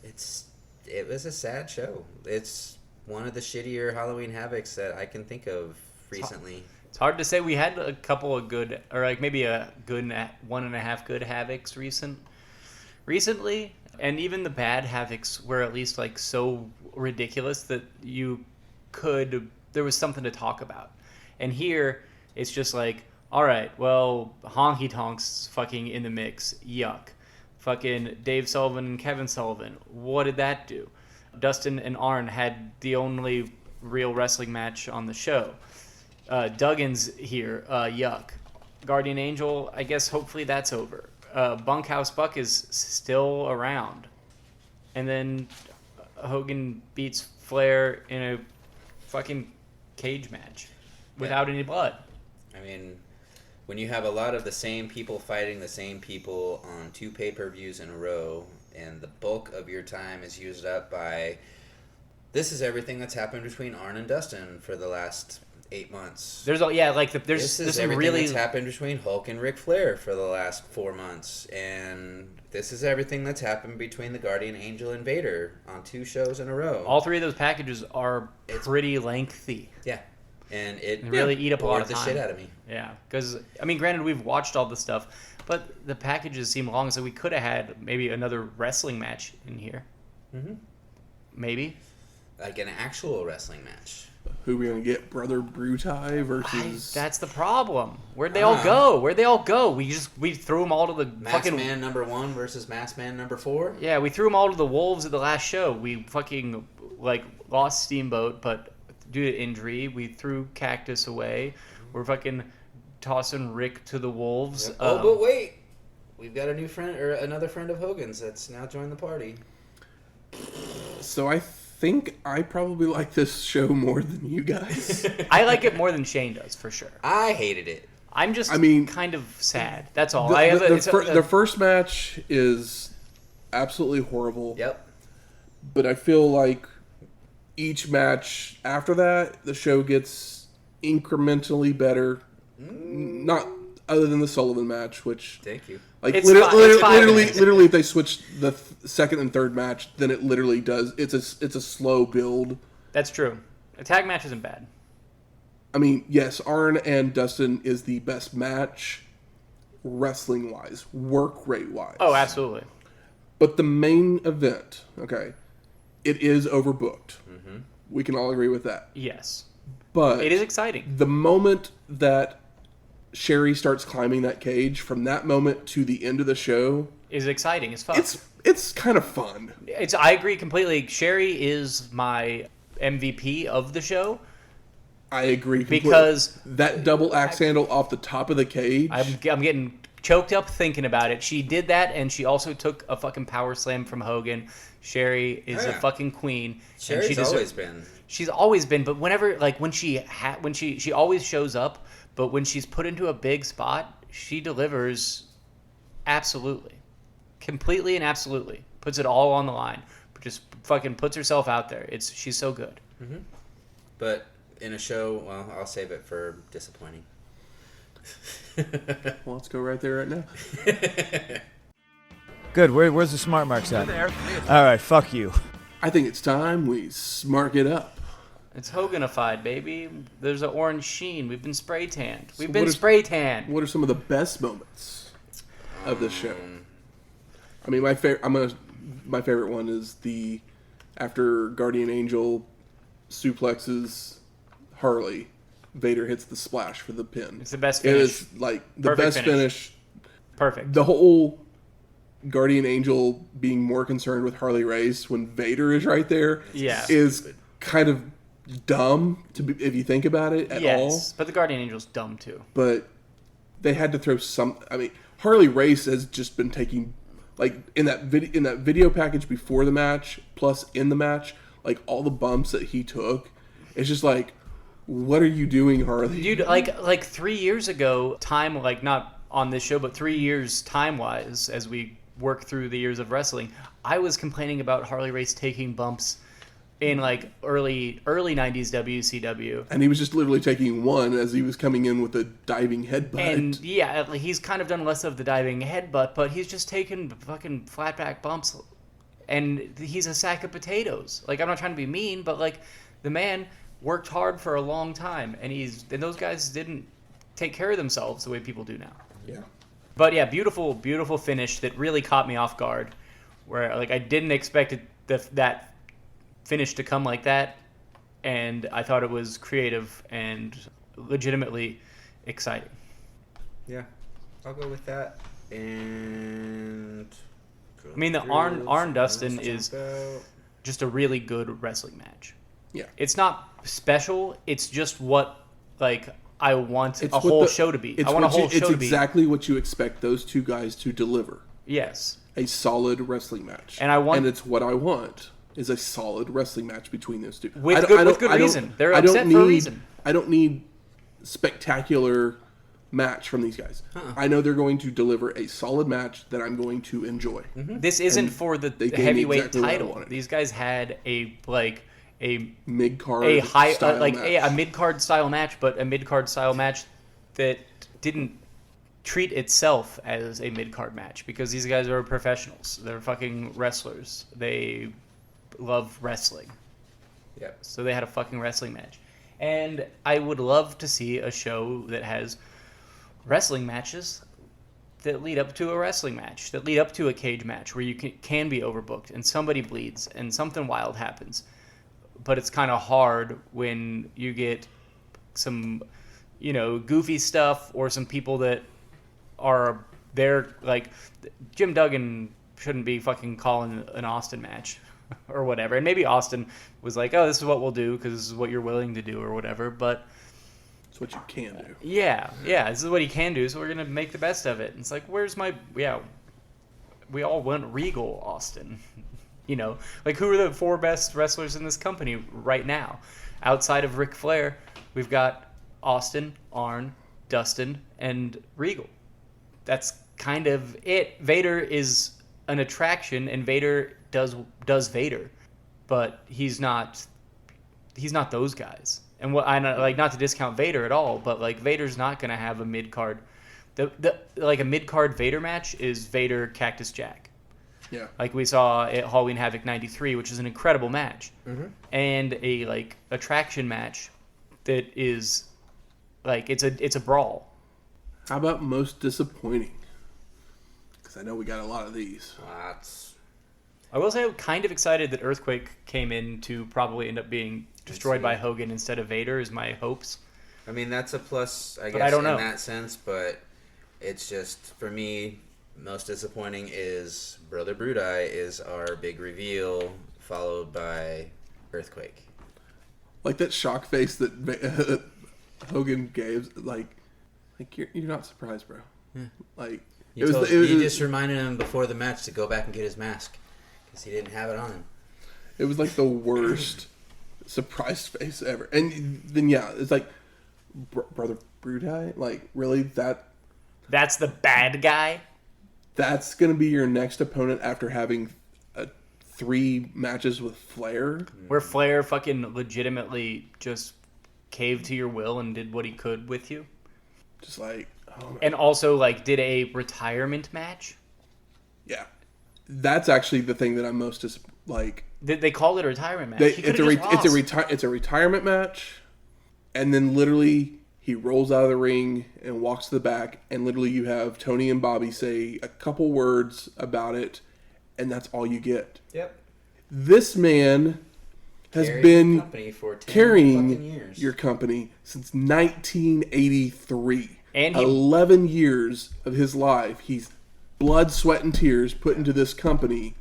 it was a sad show. It's one of the shittier Halloween Havocs that I can think of recently. It's hard to say. We had a couple of good, or like maybe a good 1.5 good Havocs recently, and even the bad Havocs were at least like so ridiculous that there was something to talk about. And here it's just like, all right, well, Honky Tonk's fucking in the mix, yuck. Fucking Dave Sullivan and Kevin Sullivan, what did that do? Dustin and Arn had the only real wrestling match on the show. Duggan's here, yuck. Guardian Angel, I guess hopefully that's over. Bunkhouse Buck is still around. And then Hogan beats Flair in a fucking cage match without any blood. I mean, when you have a lot of the same people fighting the same people on 2 pay-per-views in a row, and the bulk of your time is used up by, this is everything that's happened between Arn and Dustin for the last 8 months. This is everything really that's happened between Hulk and Ric Flair for the last 4 months, and this is everything that's happened between the Guardian Angel and Vader on 2 shows in a row. All 3 of those packages are pretty lengthy. Yeah. And it really eat up a lot of time. The shit out of me. Yeah, because I mean, granted, we've watched all the stuff, but the packages seem long, so we could have had maybe another wrestling match in here. Mm-hmm. Maybe like an actual wrestling match. Who are we gonna get? Brother Brutai versus. That's the problem. Where'd they all go? Where'd they all go? We threw them all to the Masked Man number 1 versus Masked Man number 4. Yeah, we threw them all to the wolves at the last show. We fucking like lost Steamboat, but due to injury, we threw Cactus away. We're fucking tossing Rick to the wolves. But wait. we've got a new friend or another friend of Hogan's that's now joined the party. So I think I probably like this show more than you guys. I like it more than Shane does, for sure. I hated it. I'm just kind of sad. That's all. The first match is absolutely horrible. Yep. But I feel like each match after that, the show gets incrementally better. Not other than the Sullivan match, which... Thank you. Like, It's literally, if they switch the second and third match, then it literally does. It's a slow build. That's true. A tag match isn't bad. I mean, yes, Arn and Dustin is the best match, wrestling-wise, work rate-wise. Oh, absolutely. But the main event, okay, it is overbooked. Mm-hmm. We can all agree with that. Yes. But it is exciting. The moment that Sherri starts climbing that cage, from that moment to the end of the show, is exciting as fuck. It's kind of fun. I agree completely. Sherri is my MVP of the show. I agree completely. Because that double axe handle off the top of the cage. I'm getting choked up thinking about it. She did that, and she also took a fucking power slam from Hogan. Sherri is a fucking queen. Sherri's always been. She's always been, but whenever, like, when she always shows up, but when she's put into a big spot, she delivers absolutely. Completely and absolutely. Puts it all on the line. Just fucking puts herself out there. She's so good. Mm-hmm. But in a show, well, I'll save it for disappointing. Well, let's go right there right now. Good. Where's the smart marks at? There. All right. Fuck you. I think it's time we smark it up. It's Hoganified, baby. There's an orange sheen. We've been spray tanned. What are some of the best moments of the show? I mean, my favorite one is the after Guardian Angel suplexes Harley, Vader hits the splash for the pin. It's the best finish. It is like the Perfect best finish. Perfect. The whole Guardian Angel being more concerned with Harley Race when Vader is right there is kind of dumb if you think about it at all. Yes, but the Guardian Angel's dumb too. But they had to throw some. I mean, Harley Race has just been taking, like, in that video package before the match, plus in the match, like all the bumps that he took. It's just like, what are you doing, Harley? Dude, like 3 years ago, like not on this show, but 3 years time-wise, as we work through the years of wrestling, I was complaining about Harley Race taking bumps in like early 90s WCW. And he was just literally taking one as he was coming in with a diving headbutt. And yeah, he's kind of done less of the diving headbutt, but he's just taken fucking flatback bumps. And he's a sack of potatoes. Like, I'm not trying to be mean, but like, the man worked hard for a long time, and those guys didn't take care of themselves the way people do now. Yeah. But yeah, beautiful, beautiful finish that really caught me off guard, where like I didn't expect that finish to come like that, and I thought it was creative and legitimately exciting. Yeah, I'll go with that. And I mean, the Arn Dustin is just a really good wrestling match. Yeah. It's not special. It's just what, like, I want a whole show to be. I want a whole show to be. It's exactly what you expect those two guys to deliver. Yes. A solid wrestling match. And it's what I want, is a solid wrestling match between those two. With good reason. They're upset for a reason. I don't need spectacular match from these guys. I know they're going to deliver a solid match that I'm going to enjoy. Mm-hmm. This isn't for the heavyweight title. These guys had a mid-card a mid-card style match, but a mid-card style match that didn't treat itself as a mid-card match, because these guys are professionals. They're fucking wrestlers. They love wrestling. Yeah. So they had a fucking wrestling match. And I would love to see a show that has wrestling matches that lead up to a wrestling match, that lead up to a cage match where you can be overbooked and somebody bleeds and something wild happens. But it's kind of hard when you get some, goofy stuff, or some people that are there, like Jim Duggan shouldn't be fucking calling an Austin match or whatever. And maybe Austin was like, oh, this is what we'll do because this is what you're willing to do or whatever. But It's what you can do. Yeah, this is what he can do, so we're going to make the best of it. And it's like, where's my... Yeah, we all want Regal Austin. You know, like, who are the 4 best wrestlers in this company right now? Outside of Ric Flair, we've got Austin, Arn, Dustin, and Regal. That's kind of it. Vader is an attraction, and Vader does Vader, but he's not those guys. And what I like, not to discount Vader at all, but like Vader's not going to have a mid card. Like a mid card Vader match is Vader Cactus Jack. Yeah. Like we saw at Halloween Havoc 93, which is an incredible match. Mm-hmm. And a like attraction match that is like it's a brawl. How about most disappointing? Because I know we got a lot of these. Lots. I will say I'm kind of excited that Earthquake came in to probably end up being destroyed by Hogan instead of Vader is my hopes. I mean, that's a plus, I But guess, I don't know. in that sense, but it's just, for me, most disappointing is Brother Brudai is our big reveal, followed by Earthquake. Like that shock face that Hogan gave, like you're not surprised, bro. Yeah. Like You just reminded him before the match to go back and get his mask because he didn't have it on him. It was like the worst surprised face ever. And then it's like Brother Brudai, like really That's the bad guy. that's gonna be your next opponent after having 3 matches with Flair. Where Flair fucking legitimately just caved to your will and did what he could with you. Just like, oh my And also like did a retirement match. yeah. That's actually the thing that I'm most like. They called it a retirement match. It's a retirement match, and then literally he rolls out of the ring and walks to the back, and literally you have Tony and Bobby say a couple words about it, and that's all you get. Yep. This man has Carried been the company for 10 fucking carrying years. your company since 1983. And 11 years of his life, he's blood, sweat, and tears put into this company,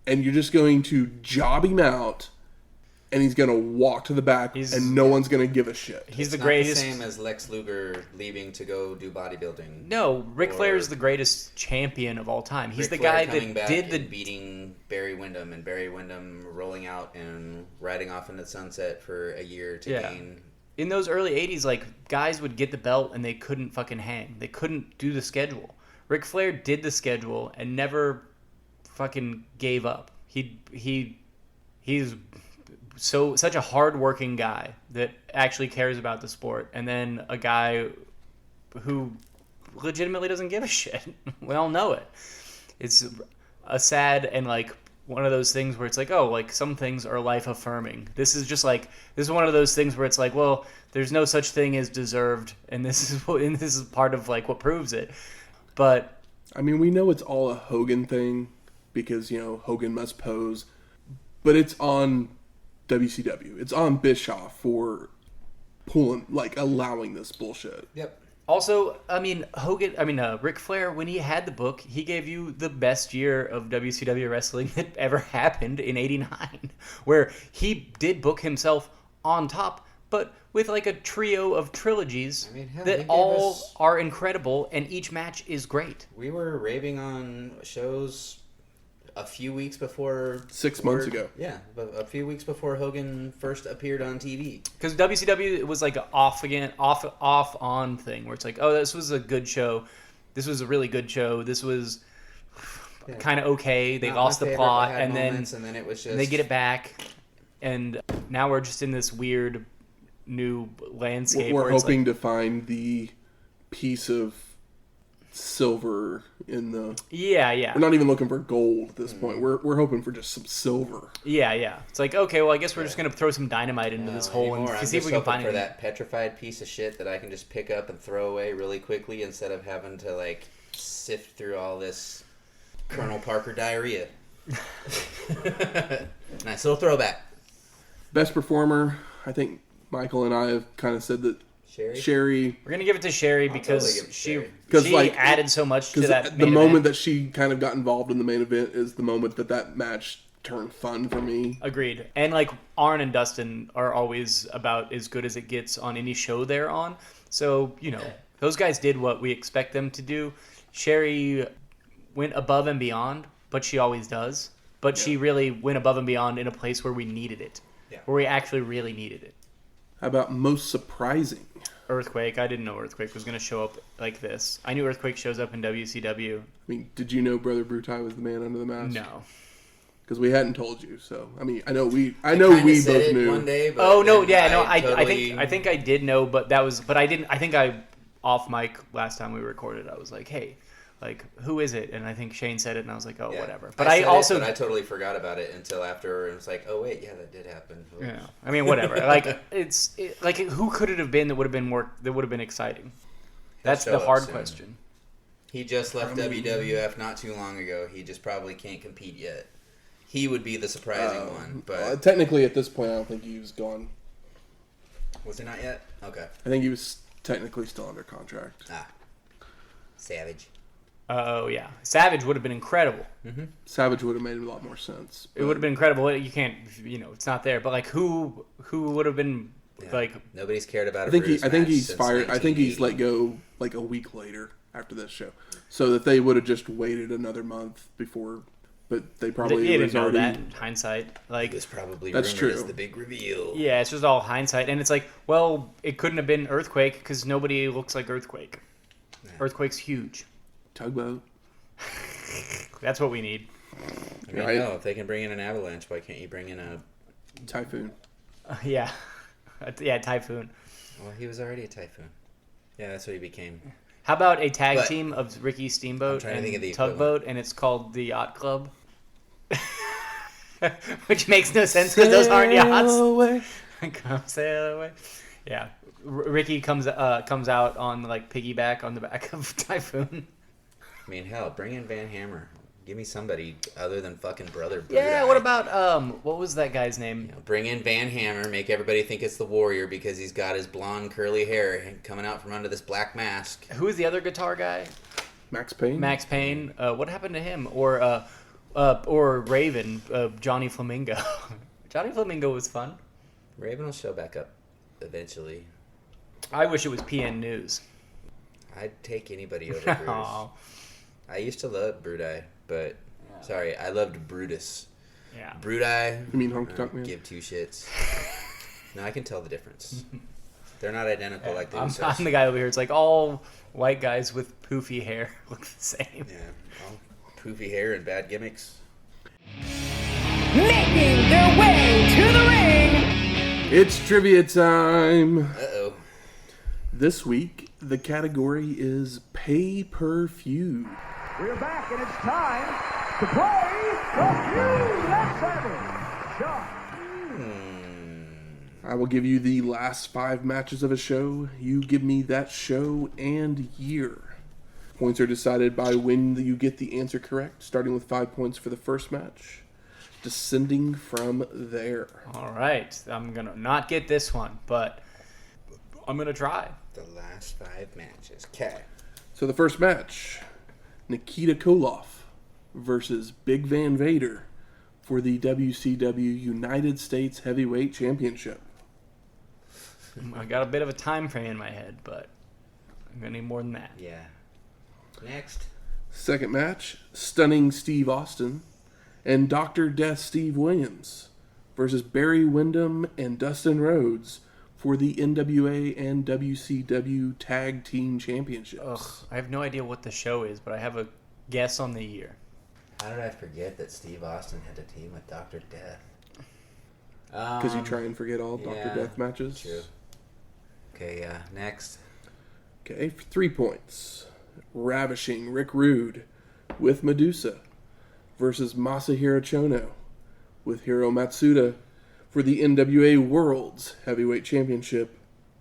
and you're just going to job him out, and he's going to walk to the back, and no one's going to give a shit. He's It's the greatest. Not the same as Lex Luger leaving to go do bodybuilding. No, Ric Flair is the greatest champion of all time. He's Ric the Flair guy coming that back did the and beating Barry Windham, and Barry Windham rolling out and riding off into the sunset for a year to gain. In those early 80s, like, guys would get the belt and they couldn't fucking hang. They couldn't do the schedule. Ric Flair did the schedule and never fucking gave up. He's such a hard-working guy that actually cares about the sport, and then a guy who legitimately doesn't give a shit. We all know it. It's a sad and, like, one of those things where it's like, oh, like, some things are life-affirming. This is one of those things where it's like, well, there's no such thing as deserved, and this is part of, like, what proves it. But I mean, we know it's all a Hogan thing because, Hogan must pose, but it's on WCW. It's on Bischoff for allowing this bullshit. Yep. also, I mean, Ric Flair, when he had the book, he gave you the best year of WCW wrestling that ever happened in '89, where he did book himself on top, but with like a trio of trilogies that all are incredible, and each match is great. We were raving on shows a few weeks before... 6 months ago. Yeah, a few weeks before Hogan first appeared on TV. Because WCW, it was like an off-on thing, where it's like, oh, this was a good show. This was a really good show. This was kind of okay. They lost the plot, and then it was just... they get it back, and now we're just in this weird new landscape. We're hoping to find the piece of silver in the... Yeah. We're not even looking for gold at this point. We're hoping for just some silver. Yeah. It's like, okay, well, I guess we're just going to throw some dynamite into this hole and see if we can find it. For that petrified piece of shit that I can just pick up and throw away really quickly instead of having to, like, sift through all this Colonel Parker diarrhea. Nice little throwback. Best performer, I think Michael and I have kind of said that Sherri. We're gonna give it to Sherri because she like, added so much to that. The moment that she kind of got involved in the main event is the moment that match turn fun for me. Agreed. And like Arn and Dustin are always about as good as it gets on any show they're on. So, those guys did what we expect them to do. Sherri went above and beyond, but she always does. But she really went above and beyond in a place where we needed it. Yeah. Where we actually really needed it. How about most surprising? Earthquake. I didn't know Earthquake was going to show up like this. I knew Earthquake shows up in WCW. I mean, did you know Brother Brutai was the man under the mask? No. Because we hadn't told you, so I mean, I know we both knew. One day, but oh no, yeah, no, totally... I think I did know, but I didn't. I think I off mic last time we recorded. I was like, hey, like who is it? And I think Shane said it, and I was like, oh, whatever. But I totally forgot about it until after it was like, oh wait, yeah, that did happen. Oops. Yeah, I mean, whatever. Like like who could it have been that would have been more that would have been exciting? That's the hard question. He just left WWF not too long ago. He just probably can't compete yet. He would be the surprising one, but technically at this point, I don't think he was gone. Was he not yet? Okay. I think he was technically still under contract. Savage. Oh yeah, Savage would have been incredible. Mm-hmm. Savage would have made a lot more sense. It would have been incredible. You can't, it's not there. But like, who would have been like? Nobody's cared about. I think he's fired. I think he's let go like a week later after this show, so that they would have just waited another month before. But they probably didn't know that in hindsight. Like it's probably that's true. As the big reveal. Yeah, it's just all hindsight, and it's like, well, it couldn't have been Earthquake because nobody looks like Earthquake. Yeah. Earthquake's huge. Tugboat. That's what we need. I mean, no, if they can bring in an avalanche, why can't you bring in a typhoon? Yeah, Typhoon. Well, he was already a typhoon. Yeah, that's what he became. How about a tag team of Ricky Steamboat and Tugboat, and it's called the Yacht Club? Which makes no sense because those aren't yachts. Away. Come sail away. Yeah, Ricky comes out on like piggyback on the back of Typhoon. I mean, hell, bring in Van Hammer. Give me somebody other than fucking Brother Brutai. Yeah, what about, what was that guy's name? Bring in Van Hammer, make everybody think it's the Warrior because he's got his blonde curly hair coming out from under this black mask. Who is the other guitar guy? Max Payne. Max Payne. What happened to him? Or Raven, Johnny Flamingo. Johnny Flamingo was fun. Raven will show back up eventually. I wish it was PN News. I'd take anybody over Brutus. I used to love Brutai. But, sorry, I loved Brutus. Yeah. Brutai. You mean Honky Tonk Man? Give two shits. No, I can tell the difference. They're not identical like the I'm Usos. the guy over here. It's like all white guys with poofy hair look the same. Yeah, all poofy hair and bad gimmicks. Making their way to the ring. It's trivia time. Uh-oh. This week, the category is pay-per-feud. We're back, and it's time to play the feud. Let's have it. John. I will give you the last 5 matches of a show. You give me that show and year. Points are decided by when you get the answer correct, starting with 5 points for the first match, descending from there. All right. I'm going to not get this one, but I'm going to try. The last 5 matches. Okay. So the first match, Nikita Koloff versus Big Van Vader for the WCW United States Heavyweight Championship. I got a bit of a time frame in my head, but I'm going to need more than that. Yeah. Next. Second match, Stunning Steve Austin and Dr. Death Steve Williams versus Barry Windham and Dustin Rhodes for the NWA and WCW Tag Team Championships. Ugh, I have no idea what the show is, but I have a guess on the year. How did I forget that Steve Austin had a team with Dr. Death? Because you try and forget all Dr. Death matches? True. Okay, next. Okay, for 3 points. Ravishing Rick Rude with Medusa versus Masahiro Chono with Hiro Matsuda for the NWA World's Heavyweight Championship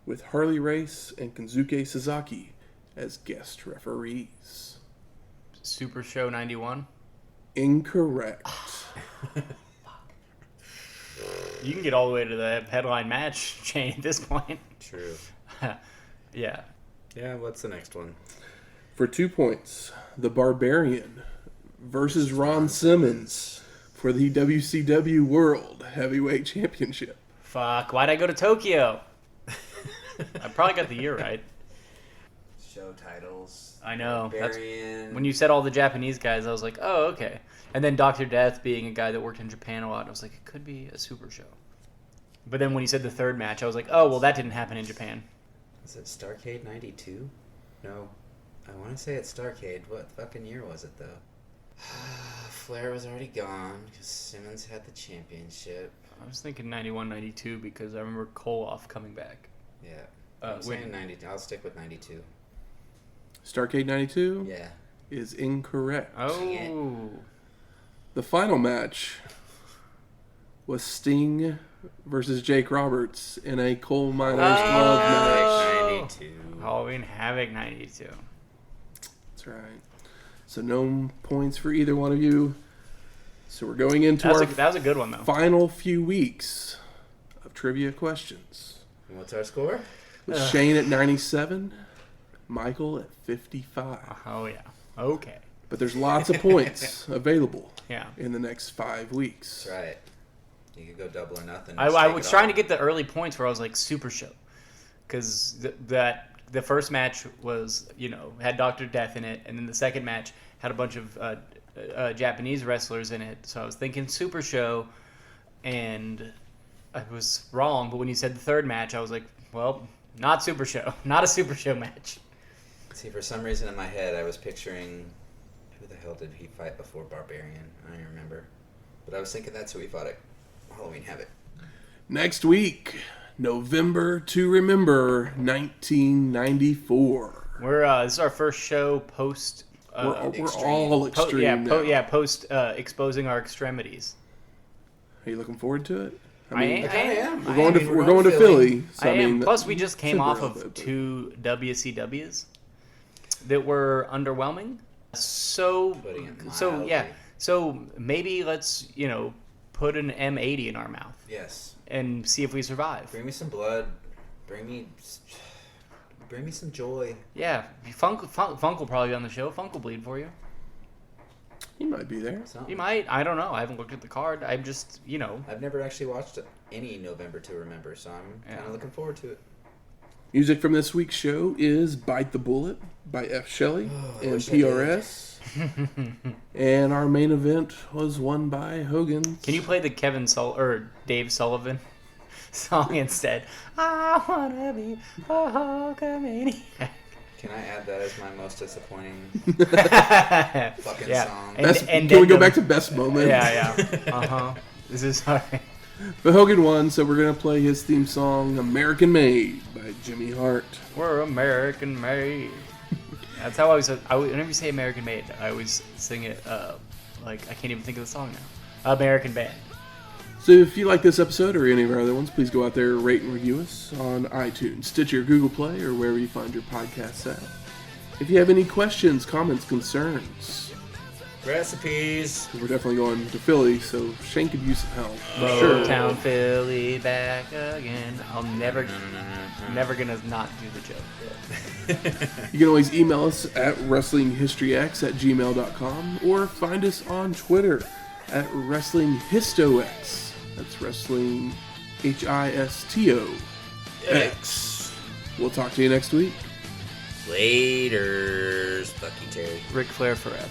with Harley Race and Kensuke Sasaki as guest referees. Super Show 91? Incorrect. You can get all the way to the headline match chain at this point. True. Yeah. Yeah, what's the next one? For 2 points, The Barbarian versus Ron Simmons for the WCW World Heavyweight Championship? Fuck, why'd I go to Tokyo? I probably got the year right. Show titles. I know. That's, Barbarian. when you said all the Japanese guys, I was like, oh, okay. And then Dr. Death being a guy that worked in Japan a lot, I was like, it could be a super show. But then when you said the third match, I was like, oh, well, that didn't happen in Japan. Is it Starrcade 92? No. I want to say it's Starrcade. What fucking year was it, though? Flair was already gone because Simmons had the championship. I was thinking 91, 92 because I remember Koloff coming back. Yeah. I'm saying wait. 92. I'll stick with 92. Starrcade 92 Yeah. is incorrect. Oh. The final match was Sting versus Jake Roberts in a coal miner's glove match. 92. Halloween Havoc 92. That's right. So no points for either one of you. So we're going into That was a good one, though. final few weeks of trivia questions. And what's our score? With Shane at 97, Michael at 55. Oh, yeah. Okay. But there's lots of points available Yeah. in the next 5 weeks. That's right. You could go double or nothing. I was trying to get the early points where I was like, super show. Because the first match was, had Dr. Death in it. And then the second match had a bunch of Japanese wrestlers in it. So I was thinking super show. And I was wrong. But when you said the third match, I was like, well, not super show. Not a super show match. See, for some reason in my head, I was picturing... Who the hell did he fight before Barbarian? I don't even remember. But I was thinking that's who he fought at Halloween Havoc. Next week, November to Remember 1994. This is our first show post... We're extreme. all extreme now. Post exposing our extremities. Are you looking forward to it? I am. We're going to Philly. So I am. mean, Plus, we just came off temporary, of but- 2 WCWs that were underwhelming. So, Putting it so mildly. yeah. So maybe let's put an M80 in our mouth Yes. and see if we survive. Bring me some blood. Bring me some joy. Yeah, Funk will probably be on the show. Funk will bleed for you. He might be there. Something. He might. I don't know. I haven't looked at the card. I'm just I've never actually watched any November to Remember, so I'm kind of looking forward to it. Music from this week's show is Bite the Bullet by F. Shelley and wish I did. PRS. And our main event was won by Hogan. Can you play the Dave Sullivan song instead? I wanna be a Hulkamaniac. Can I add that as my most disappointing fucking Yeah. song? And Can we go then back to best moment? Yeah. This is alright. But Hogan won, so we're going to play his theme song, American Made by Jimmy Hart. We're American made. That's how whenever you say American made, I always sing it like I can't even think of the song now. American Band. So if you like this episode or any of our other ones, please go out there, rate and review us on iTunes, Stitcher, Google Play, or wherever you find your podcasts at. If you have any questions, comments, concerns, Recipes. we're definitely going to Philly, so Shane could use some help. For sure. Motown Philly back again. I'm never gonna not do the joke. You can always email us at WrestlingHistoryX@gmail.com or find us on Twitter at WrestlingHistoX. That's Wrestling HISTOX. We'll talk to you next week. Laters. Fuck you, Terry. Ric Flair forever.